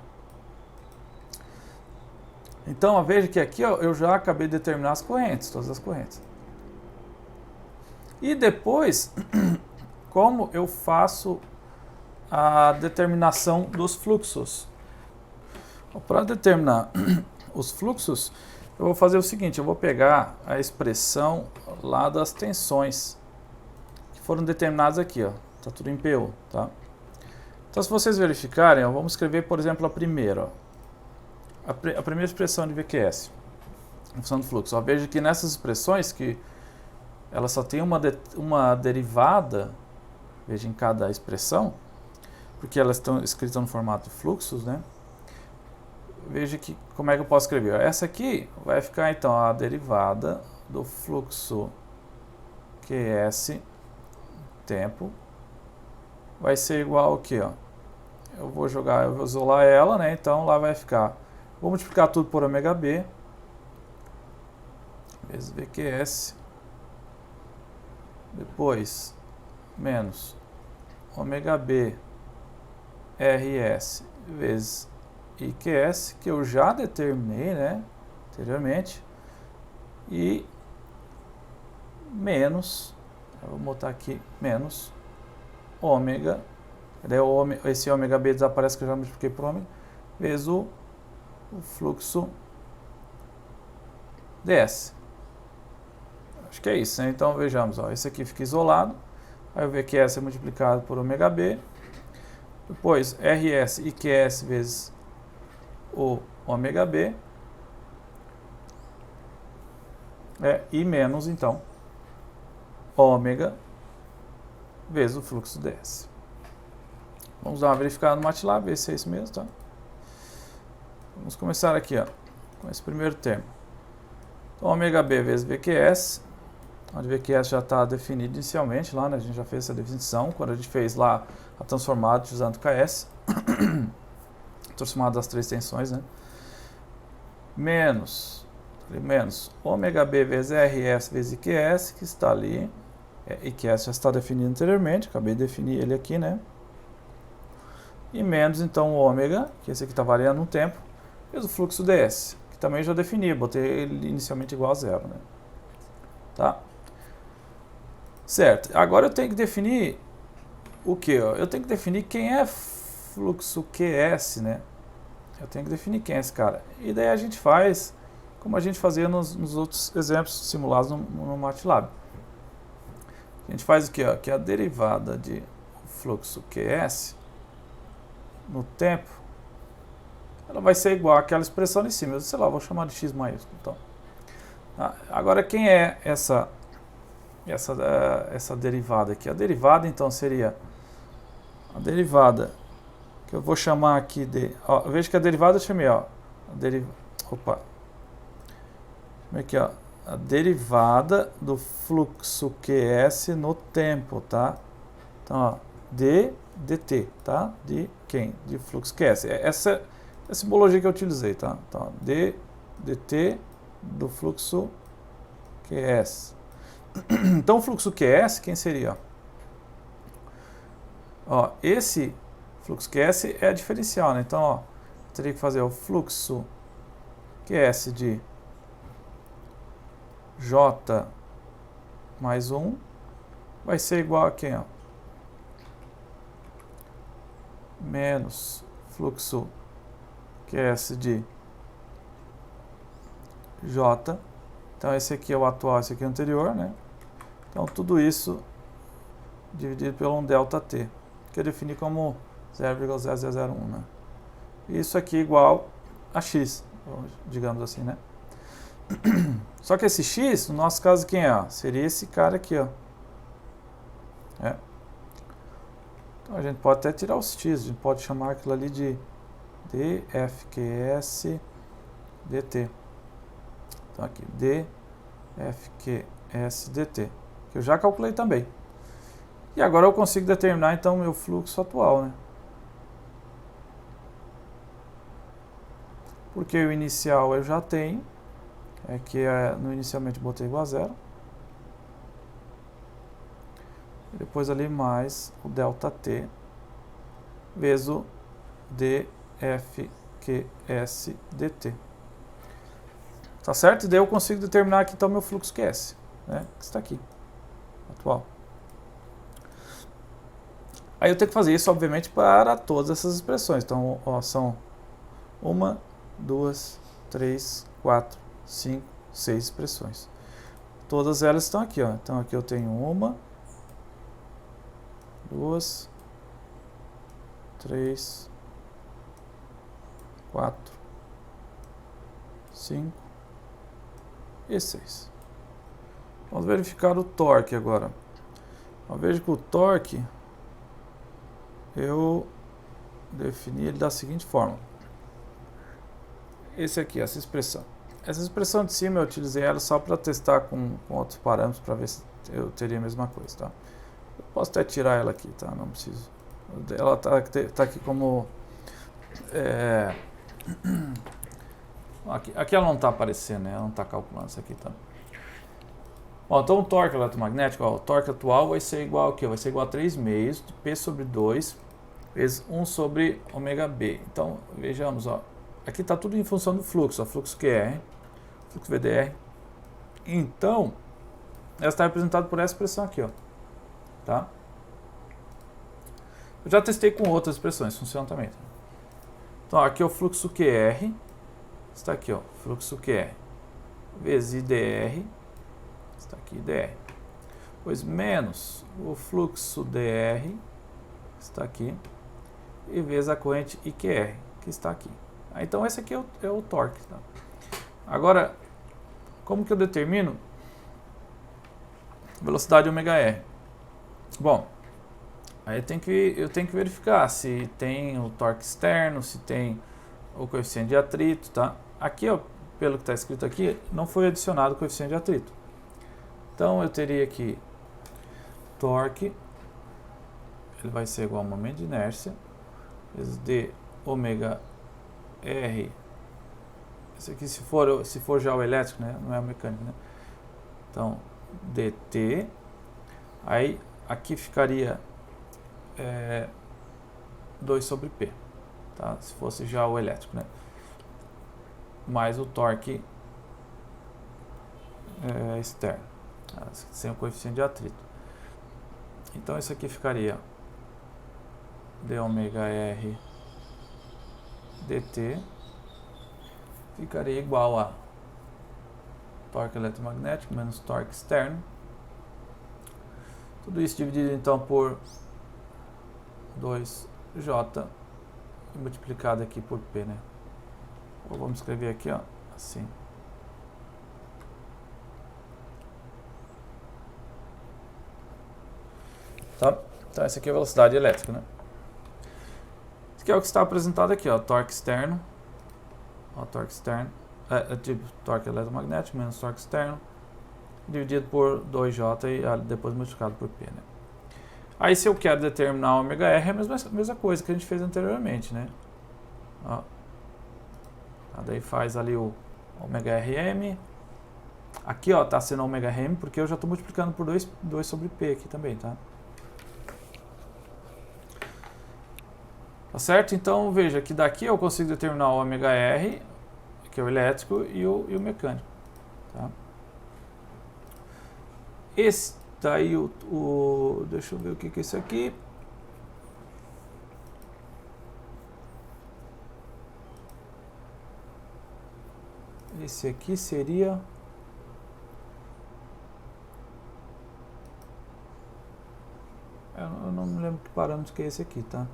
Speaker 1: Então, ó, veja que aqui, ó, eu já acabei de determinar as correntes, todas as correntes. E depois, como eu faço a determinação dos fluxos? Para determinar os fluxos, eu vou fazer o seguinte, eu vou pegar a expressão lá das tensões que foram determinadas aqui, ó. Tá tudo em PU, tá? Então, se vocês verificarem, ó, vamos escrever, por exemplo, a primeira, ó. A primeira expressão de VQS, em função do fluxo. Ó, veja que nessas expressões que ela só tem uma derivada, veja, em cada expressão, porque elas estão escritas no formato de fluxos, né? Veja que, como é que eu posso escrever? Essa aqui vai ficar, então, a derivada do fluxo QS tempo vai ser igual ao que, ó? Eu vou isolar ela, né? Então, lá vai ficar, vou multiplicar tudo por ômega B vezes VQS, depois menos ômega B RS vezes IQS, que eu já determinei, né, anteriormente, e menos, eu vou botar aqui, menos ômega, esse ômega B desaparece que eu já multipliquei por ômega, vezes o fluxo ds. Acho que é isso, né? Então vejamos, ó, esse aqui fica isolado, aí o VQS é multiplicado por ômega B, depois RS e IQS vezes o ômega B, e menos, então, ômega vezes o fluxo ds. Vamos dar uma verificada no MATLAB, ver se é isso mesmo, tá? Vamos começar aqui, ó, com esse primeiro termo. Então, ômega b vezes VQS, onde VQS já está definido inicialmente lá, né? A gente já fez essa definição, quando a gente fez lá a transformada usando KS, transformada das três tensões, né? Menos ômega b vezes RS vezes IQS, que está ali, IQS já está definido anteriormente, acabei de definir ele aqui, né? E menos, então, o ômega, que esse aqui está variando no tempo, vezes o fluxo ds, que também já defini, botei ele inicialmente igual a zero, né? Tá? Certo, agora eu tenho que definir o que? Eu tenho que definir quem é fluxo QS, né? Eu tenho que definir quem é esse cara. E daí a gente faz como a gente fazia nos outros exemplos simulados no MATLAB. A gente faz o que? Que a derivada de fluxo QS no tempo, ela vai ser igual àquela expressão em cima. Sei lá, vou chamar de x maiúsculo. Então. Agora, quem é essa derivada aqui? A derivada, então, seria a derivada que eu vou chamar aqui de... Ó, veja que a derivada eu chamei, ó. Opa. Aqui, ó. A derivada do fluxo QS no tempo, tá? Então, ó, dt, tá? De quem? De fluxo QS. Essa é a simbologia que eu utilizei, tá? Então, dt do fluxo QS. Então, o fluxo QS, quem seria? Ó, esse fluxo QS é a diferencial, né? Então, ó, teria que fazer o fluxo QS de J mais 1 vai ser igual a quem? Ó? Menos fluxo QS de J. Então, esse aqui é o atual, esse aqui é o anterior, né? Então, tudo isso dividido pelo 1 ΔT, que eu defini como 0,0001, né? Isso aqui é igual a x, digamos assim, né? Só que esse x, no nosso caso, quem é? Seria esse cara aqui, ó. Então, a gente pode até tirar os x, a gente pode chamar aquilo ali de dfqs dt. Então, aqui, dfqs dt, que eu já calculei também. E agora eu consigo determinar, então, o meu fluxo atual, né? Porque o inicial eu já tenho, no inicialmente botei igual a zero. E depois ali mais o ΔT vezes o dfqs dt. Tá certo? E daí eu consigo determinar aqui então meu fluxo QS, né? Que está aqui, atual. Aí eu tenho que fazer isso, obviamente, para todas essas expressões. Então, ó, são 1, 2, 3, 4, 5, 6 expressões. Todas elas estão aqui, ó. Então, aqui eu tenho 1, 2, 3, 4, 5 e 6. Vamos verificar o torque agora. Veja que o torque eu defini ele da seguinte forma. Esse aqui, essa expressão. Essa expressão de cima eu utilizei ela só para testar com outros parâmetros para ver se eu teria a mesma coisa, tá? Eu posso até tirar ela aqui, tá? Não preciso. Ela tá aqui como... Aqui ela não está aparecendo, né? Ela não está calculando isso aqui também. Bom, então o torque eletromagnético, ó, o torque atual vai ser igual a quê? Vai ser igual a 3 meios de P sobre 2 vezes 1 sobre ômega B. Então, vejamos, ó, aqui está tudo em função do fluxo, ó, fluxo QR, fluxo VDR. Então, ela está representada por essa expressão aqui, ó, tá? Eu já testei com outras expressões, funciona também. Tá? Então, ó, aqui é o fluxo QR, está aqui, ó, fluxo QR, vezes IDR, está aqui IDR, pois menos o fluxo DR, está aqui, e vezes a corrente IQR, que está aqui. Então esse aqui é o torque. Tá? Agora, como que eu determino velocidade ômega R? Bom, Aí eu tenho que verificar se tem o torque externo, se tem o coeficiente de atrito, tá? Aqui, ó, pelo que está escrito aqui, não foi adicionado o coeficiente de atrito. Então eu teria aqui torque, ele vai ser igual ao momento de inércia, vezes d ômega r. Isso aqui se for já o elétrico, né? Não é o mecânico, né? Então, dt. Aí aqui ficaria 2 sobre P, tá? Se fosse já o elétrico, né? Mais o torque externo, tá? Sem o coeficiente de atrito. Então isso aqui ficaria d ômega r dt ficaria igual a torque eletromagnético menos torque externo. Tudo isso dividido então por 2J e multiplicado aqui por P, né? Ou vamos escrever aqui, ó, assim. Tá? Então essa aqui é a velocidade elétrica, né? Isso aqui é o que está apresentado aqui, ó, torque externo. Ó, torque externo, tipo torque eletromagnético menos torque externo dividido por 2J e depois multiplicado por P, né? Aí se eu quero determinar o ômega R, é a mesma coisa que a gente fez anteriormente, né? Ó. Daí faz ali o ômega RM. Aqui, ó, tá sendo ômega RM porque eu já estou multiplicando por 2 sobre P aqui também, tá? Tá certo? Então, veja que daqui eu consigo determinar o ômega R, que é o elétrico, e o mecânico, tá? Esse daí, deixa eu ver o que é isso aqui. Esse aqui seria... Eu não me lembro que parâmetro que é esse aqui, tá?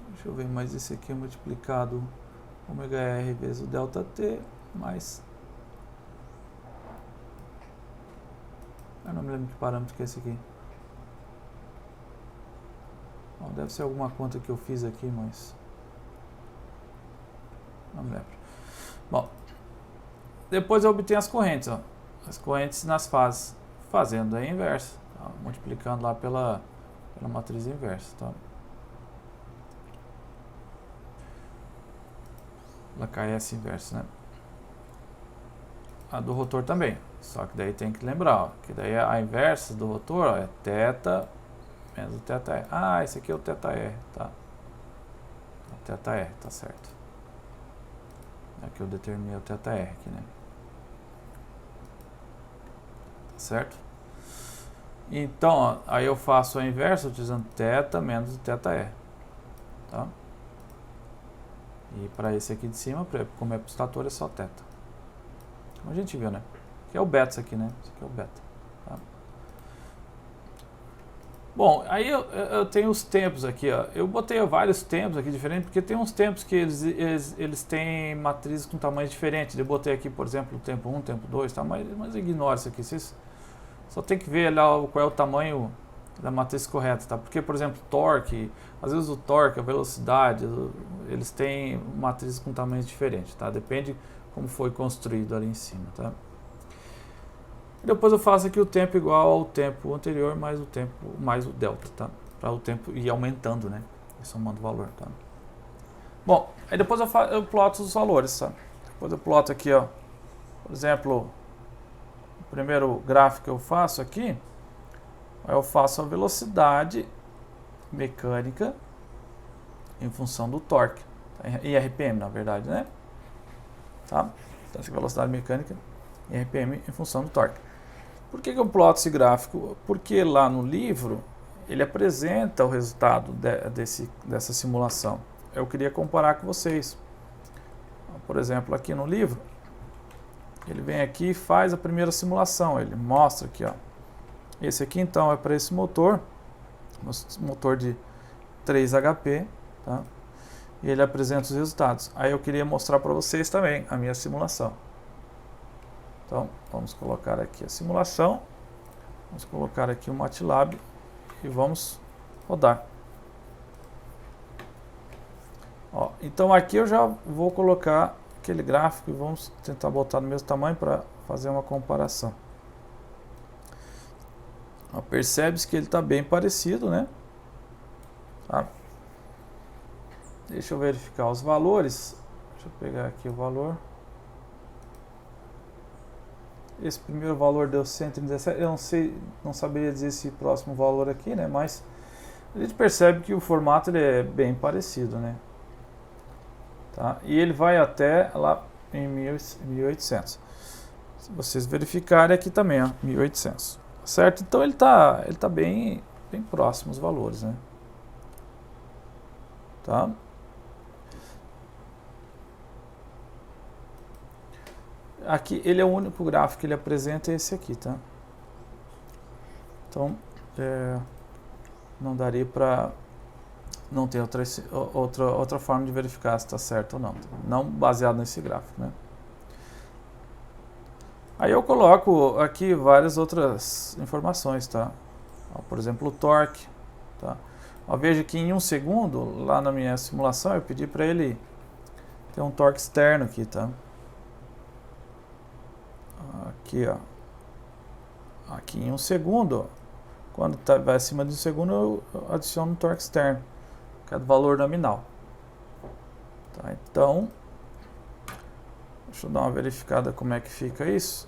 Speaker 1: Deixa eu ver, mas esse aqui é multiplicado ômega R vezes o delta T, mais... Eu não me lembro que parâmetro que é esse aqui. Bom, deve ser alguma conta que eu fiz aqui, mas... não me lembro. Bom, depois eu obtenho as correntes, ó. As correntes nas fases, fazendo a inversa, tá? Multiplicando lá pela matriz inversa, tá? Pela KS inversa, né? A do rotor também, só que daí tem que lembrar, ó, que daí a inversa do rotor, ó, é θ menos o θr. Ah, esse aqui é o θr, tá? O θr, tá certo. Aqui eu determinei o θr aqui, né? Tá certo? Então, ó, aí eu faço a inversa utilizando θ menos o θr, tá? E para esse aqui de cima, como é para o estator, é só θ. Como a gente viu, né? Que é o beta isso aqui, né? Isso aqui é o beta. Tá? Bom, aí eu tenho os tempos aqui, ó. Eu botei vários tempos aqui diferentes, porque tem uns tempos que eles têm matrizes com tamanhos diferentes. Eu botei aqui, por exemplo, o tempo 1, tempo 2, tá? Mas ignora isso aqui. Vocês só tem que ver lá qual é o tamanho da matriz correta, tá? Porque, por exemplo, torque, às vezes o torque, a velocidade, eles têm matrizes com tamanhos diferentes, tá? Depende como foi construído ali em cima, tá? Depois eu faço aqui o tempo igual ao tempo anterior mais o tempo mais o delta, tá? Para o tempo ir aumentando, né? E somando o valor, tá? Bom, aí depois eu ploto os valores, tá? Depois eu ploto aqui, ó, por exemplo, o primeiro gráfico que eu faço aqui, eu faço a velocidade mecânica em função do torque, tá? Em RPM, na verdade, né? Tá? Então, essa velocidade mecânica em RPM em função do torque. Por que eu ploto esse gráfico? Porque lá no livro ele apresenta o resultado dessa simulação. Eu queria comparar com vocês. Por exemplo, aqui no livro, ele vem aqui e faz a primeira simulação. Ele mostra aqui, ó. Esse aqui então é para esse motor de 3 HP, tá? E ele apresenta os resultados. Aí eu queria mostrar para vocês também a minha simulação. Então, vamos colocar aqui a simulação. Vamos colocar aqui o MATLAB e vamos rodar. Ó, então aqui eu já vou colocar aquele gráfico e vamos tentar botar no mesmo tamanho para fazer uma comparação. Percebe-se que ele está bem parecido, né? Tá. Deixa eu verificar os valores. Deixa eu pegar aqui o valor. Esse primeiro valor deu 117. Eu não sei, não saberia dizer esse próximo valor aqui, né? Mas a gente percebe que o formato ele é bem parecido, né? Tá? E ele vai até lá em 1800. Se vocês verificarem aqui também, ó, 1800. Certo? Então ele tá bem próximo os valores, né? Tá? Aqui ele é o único gráfico que ele apresenta, é esse aqui, tá? Então não daria para não ter outra forma de verificar se está certo ou não. Não baseado nesse gráfico, né? Aí eu coloco aqui várias outras informações, tá? Ó, por exemplo, o torque, tá? Ó, veja que em 1 segundo, lá na minha simulação, eu pedi para ele ter um torque externo aqui, tá? Aqui, ó. Aqui em 1 segundo, quando vai acima de 1 segundo, eu adiciono um torque externo, que é do valor nominal. Tá? Então, deixa eu dar uma verificada como é que fica isso.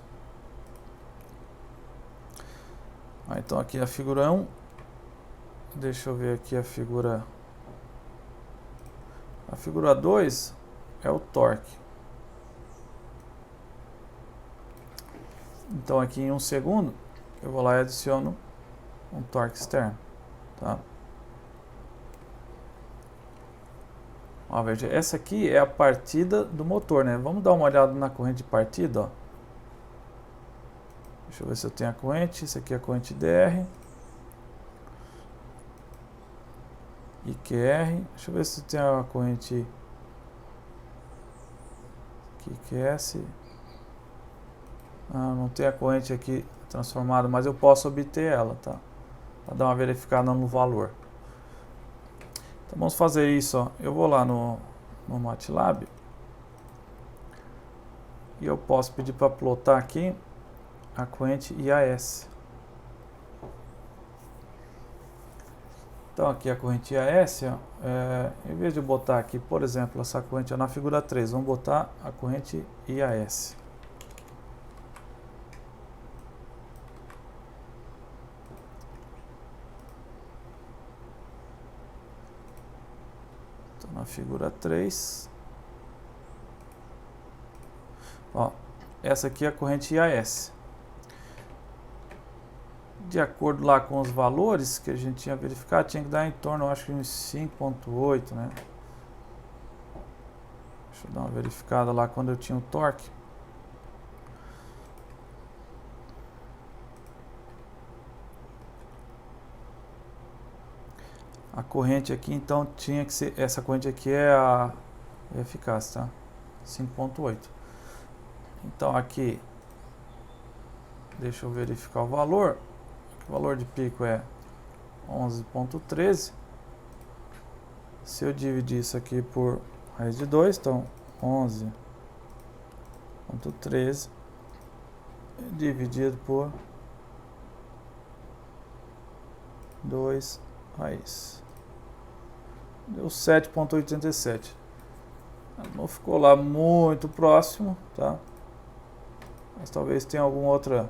Speaker 1: Então aqui a figura 1. Deixa eu ver aqui a figura. A figura 2 é o torque. Então aqui em 1 segundo, eu vou lá e adiciono um torque externo. Tá? Ó, veja, essa aqui é a partida do motor, né? Vamos dar uma olhada na corrente de partida, ó. Deixa eu ver se eu tenho a corrente. Isso aqui é a corrente DR. IQR. Deixa eu ver se tem a corrente QQS. Não tem a corrente aqui transformada, mas eu posso obter ela, tá? Para dar uma verificada no valor. Então vamos fazer isso, ó. Eu vou lá no MATLAB e eu posso pedir para plotar aqui a corrente IAS. Então aqui a corrente IAS, ó, em vez de botar aqui, por exemplo, essa corrente ó, na figura 3, vamos botar a corrente IAS. Então na figura 3, ó, essa aqui é a corrente IAS. De acordo lá com os valores que a gente tinha verificado, tinha que dar em torno, eu acho que uns 5.8, né? Deixa eu dar uma verificada lá quando eu tinha o torque. A corrente aqui, então, tinha que ser, essa corrente aqui é a eficaz, tá? 5.8. Então aqui, deixa eu verificar o valor. O valor de pico é 11.13. Se eu dividir isso aqui por raiz de 2, então 11.13 dividido por 2 raiz. Deu 7.87. Não ficou lá muito próximo, tá? Mas talvez tenha algum outro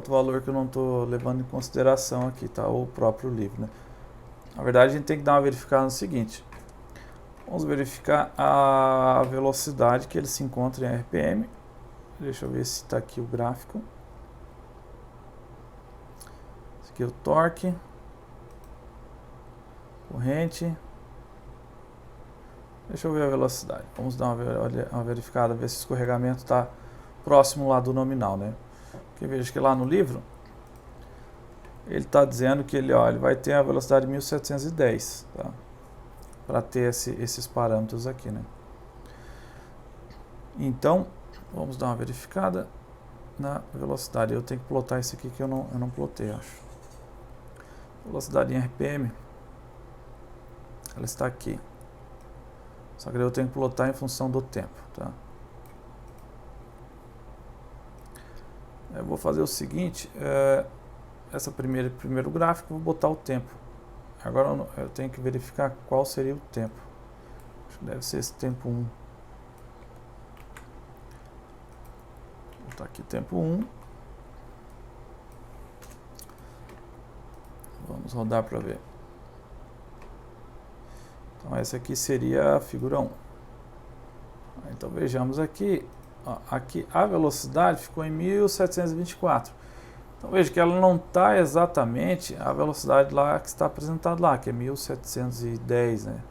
Speaker 1: valor que eu não estou levando em consideração aqui, tá? Ou o próprio livro, né? Na verdade, a gente tem que dar uma verificada no seguinte. Vamos verificar a velocidade que ele se encontra em RPM. Deixa eu ver se está aqui o gráfico. Esse aqui é o torque. Corrente. Deixa eu ver a velocidade. Vamos dar uma verificada, ver se o escorregamento está próximo lá do nominal, né? Porque veja que lá no livro ele está dizendo que ele vai ter a velocidade de 1710, tá? Para ter esses parâmetros aqui, né? Então, vamos dar uma verificada. na velocidade. Eu tenho que plotar isso aqui que eu não plotei, acho. Velocidade em RPM, ela está aqui. Só que eu tenho que plotar em função do tempo, tá? Eu vou fazer o seguinte, esse primeiro gráfico, vou botar o tempo. Agora eu tenho que verificar qual seria o tempo. Acho que deve ser esse tempo 1. Vou botar aqui tempo 1. Vamos rodar para ver. Então essa aqui seria a figura 1. Então vejamos aqui. Ó, aqui a velocidade ficou em 1724. Então veja que ela não está exatamente a velocidade lá que está apresentada lá, que é 1710, né?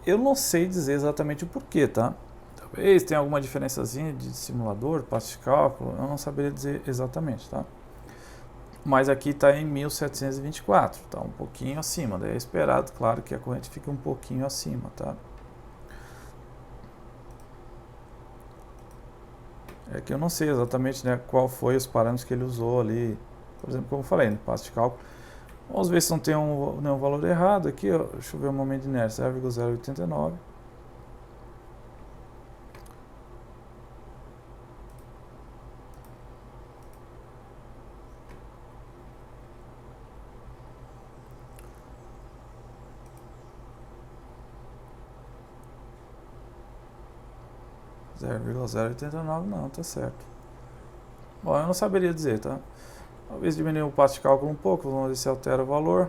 Speaker 1: Eu não sei dizer exatamente o porquê, tá? Talvez tenha alguma diferençazinha de simulador, passo de cálculo, eu não saberia dizer exatamente, tá? Mas aqui está em 1724, está um pouquinho acima, daí é esperado, claro, que a corrente fique um pouquinho acima, tá? É que eu não sei exatamente, né, qual foi os parâmetros que ele usou ali, por exemplo, como eu falei, no passo de cálculo. Vamos ver se não tem nenhum valor errado aqui, ó. Deixa eu ver o momento de inércia, 0,089. Não, tá certo. Bom, eu não saberia dizer, tá? Talvez diminuir o passo de cálculo um pouco, vamos ver se altera o valor.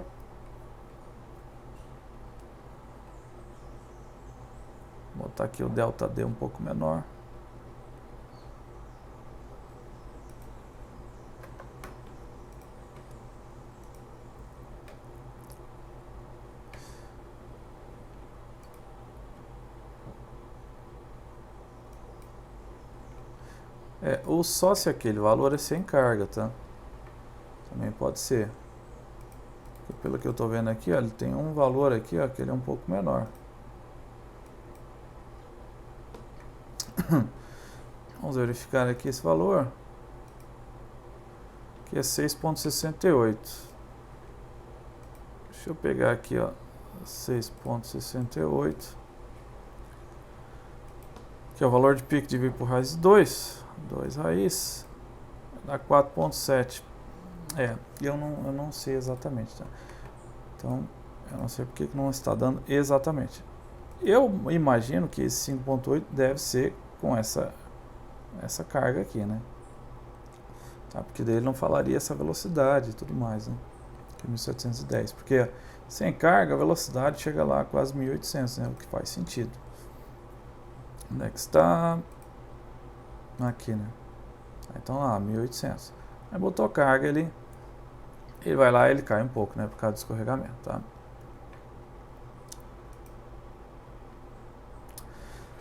Speaker 1: Vou botar aqui o delta D um pouco menor. Ou só se aquele valor é sem carga, tá? Também pode ser. Porque pelo que eu estou vendo aqui, ó, ele tem um valor aqui, ó, que ele é um pouco menor. Vamos verificar aqui esse valor, que é 6,68. Deixa eu pegar aqui, ó, 6,68, que é o valor de pico dividido por raiz de 2 raiz, dá 4,7. Eu não sei exatamente, tá? Então, eu não sei porque que não está dando exatamente. Eu imagino que esse 5,8 deve ser com essa carga aqui, né? Tá? Porque daí ele não falaria essa velocidade e tudo mais, né? Que é 1710. Porque sem carga, a velocidade chega lá a quase 1800, né? O que faz sentido. Onde é que está? Aqui, né? Então lá, 1800. Aí botou carga, ele vai lá e ele cai um pouco, né? Por causa do escorregamento, tá?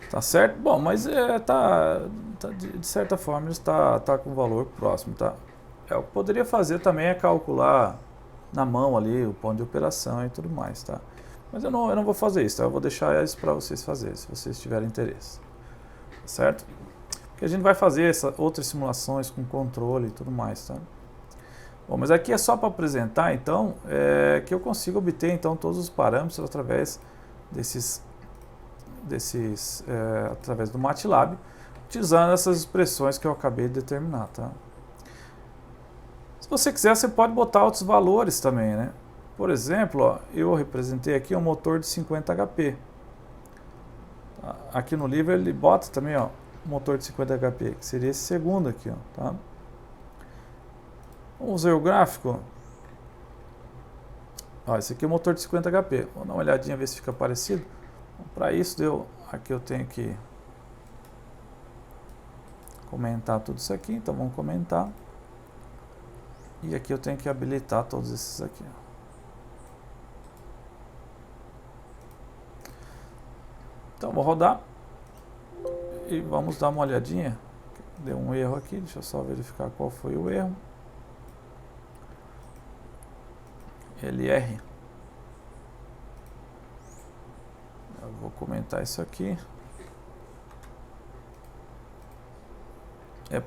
Speaker 1: Tá certo? Bom, mas de certa forma ele está com valor próximo, tá? O que poderia fazer também é calcular na mão ali o ponto de operação e tudo mais, tá? Mas eu não vou fazer isso, tá? Eu vou deixar isso para vocês fazerem, se vocês tiverem interesse. Tá certo? Porque a gente vai fazer outras simulações com controle e tudo mais, tá? Bom, mas aqui é só para apresentar, então, que eu consigo obter, então, todos os parâmetros através através do MATLAB, utilizando essas expressões que eu acabei de determinar, tá? Se você quiser, você pode botar outros valores também, né? Por exemplo, ó, eu representei aqui um motor de 50 HP. Aqui no livro ele bota também, ó, um motor de 50 HP, que seria esse segundo aqui, ó, tá? Vamos ver o gráfico. Ó, esse aqui é o motor de 50 HP. Vou dar uma olhadinha, ver se fica parecido. Para isso, aqui eu tenho que comentar tudo isso aqui, então vamos comentar. E aqui eu tenho que habilitar todos esses aqui. Então vou rodar e vamos dar uma olhadinha. Deu um erro aqui, deixa eu só verificar qual foi o erro. LR. Eu vou comentar isso aqui.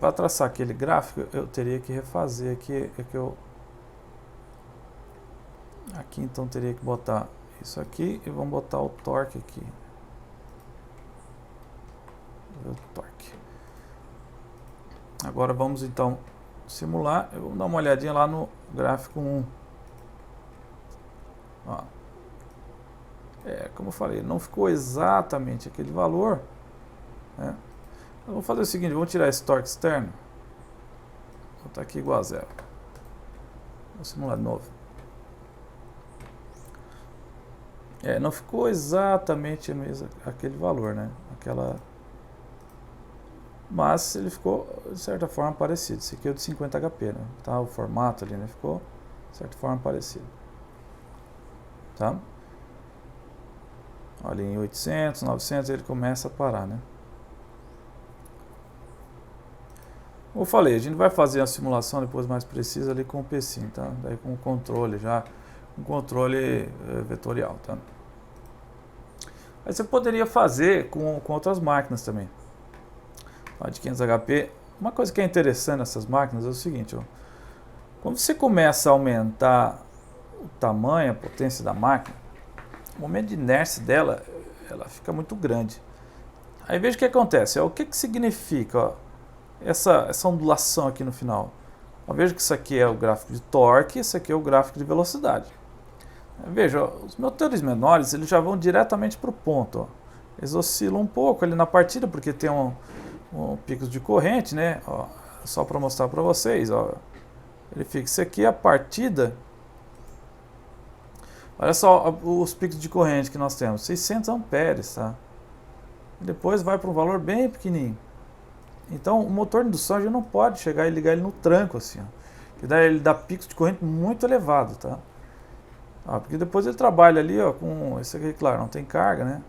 Speaker 1: para traçar aquele gráfico, eu teria que refazer aqui, aqui então teria que botar isso aqui e vamos botar o torque aqui. O torque. Agora vamos então simular. Eu vou dar uma olhadinha lá no gráfico 1. Ó. Como eu falei, não ficou exatamente aquele valor, né? Eu vou fazer o seguinte, vou tirar esse torque externo. Vou botar aqui igual a 0. Vou simular de novo. Não ficou exatamente aquele valor, né? Mas ele ficou, de certa forma, parecido. Esse aqui é o de 50 HP, né? Tá, o formato ali, né? Ficou, de certa forma, parecido. Tá? Olha, em 800, 900 ele começa a parar, né? Como eu falei, a gente vai fazer a simulação depois mais precisa ali com o PSIM, tá? Daí com o controle já, um controle vetorial, tá? Aí você poderia fazer com outras máquinas também. A de 500 HP. Uma coisa que é interessante nessas máquinas é o seguinte, ó. Quando você começa a aumentar o tamanho, a potência da máquina, o momento de inércia dela, ela fica muito grande. Aí veja o que acontece. O que significa, ó, essa ondulação aqui no final? Ó, veja que isso aqui é o gráfico de torque, isso aqui é o gráfico de velocidade. Veja, ó, os motores menores eles já vão diretamente para o ponto. Ó. Eles oscilam um pouco ali na partida, porque tem um picos de corrente, né? Ó, só para mostrar para vocês, ó. Ele fica isso aqui a partida. Olha só os picos de corrente que nós temos, 600 amperes, tá? E depois vai para um valor bem pequenininho. Então o motor de indução a gente não pode chegar e ligar ele no tranco assim, ó. Que daí ele dá picos de corrente muito elevado, tá? Porque depois ele trabalha ali, ó, com esse aqui, claro, não tem carga, né?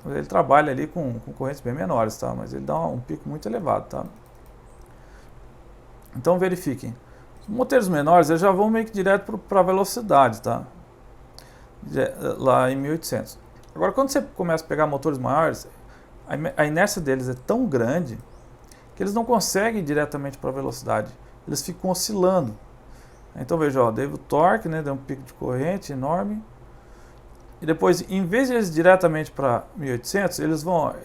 Speaker 1: Ele trabalha ali com correntes bem menores, tá? Mas ele dá um pico muito elevado, tá? Então verifiquem. Os motores menores eles já vão meio que direto para a velocidade, tá? Lá em 1800. Agora quando você começa a pegar motores maiores, a inércia deles é tão grande que eles não conseguem ir diretamente para a velocidade. Eles ficam oscilando. Então veja, ó, dei o torque, né? Deu um pico de corrente enorme. E depois, em vez de eles diretamente para 1800,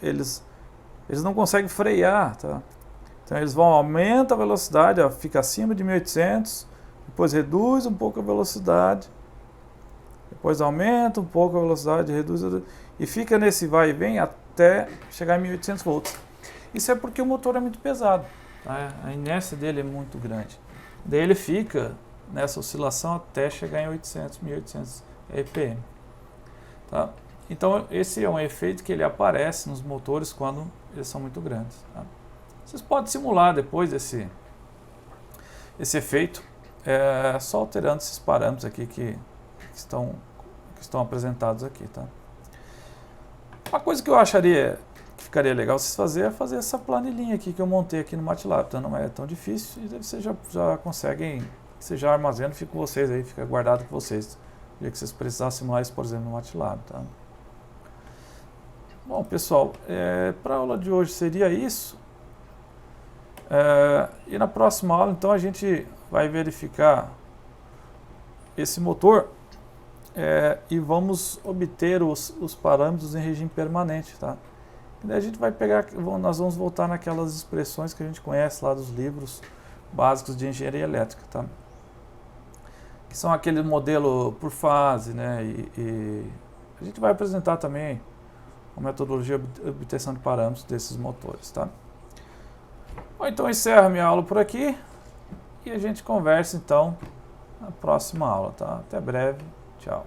Speaker 1: eles não conseguem frear, tá? Então eles vão aumenta a velocidade, ó, fica acima de 1800, depois reduz um pouco a velocidade, depois aumenta um pouco a velocidade, reduz e fica nesse vai e vem até chegar em 1800 volts. Isso é porque o motor é muito pesado, tá? A inércia dele é muito grande. Daí ele fica nessa oscilação até chegar em 800, 1800 RPM. Tá? Então esse é um efeito que ele aparece nos motores quando eles são muito grandes. Tá? Vocês podem simular depois esse efeito, só alterando esses parâmetros aqui que estão apresentados aqui. Tá? Uma coisa que eu acharia que ficaria legal vocês fazerem é fazer essa planilhinha aqui que eu montei aqui no MATLAB. Tá? Não é tão difícil e vocês já conseguem, você já armazena, fica com vocês aí, fica guardado com vocês. Já que vocês precisassem simular isso, por exemplo, no MATLAB. Tá? Bom, pessoal, para a aula de hoje seria isso. E na próxima aula, então, a gente vai verificar esse motor e vamos obter os parâmetros em regime permanente. Tá? E daí a gente vai pegar, nós vamos voltar naquelas expressões que a gente conhece lá dos livros básicos de engenharia elétrica. Tá? Que são aquele modelo por fase, né? E a gente vai apresentar também uma metodologia de obtenção de parâmetros desses motores, tá? Bom, então eu encerro a minha aula por aqui e a gente conversa então na próxima aula, tá? Até breve, tchau.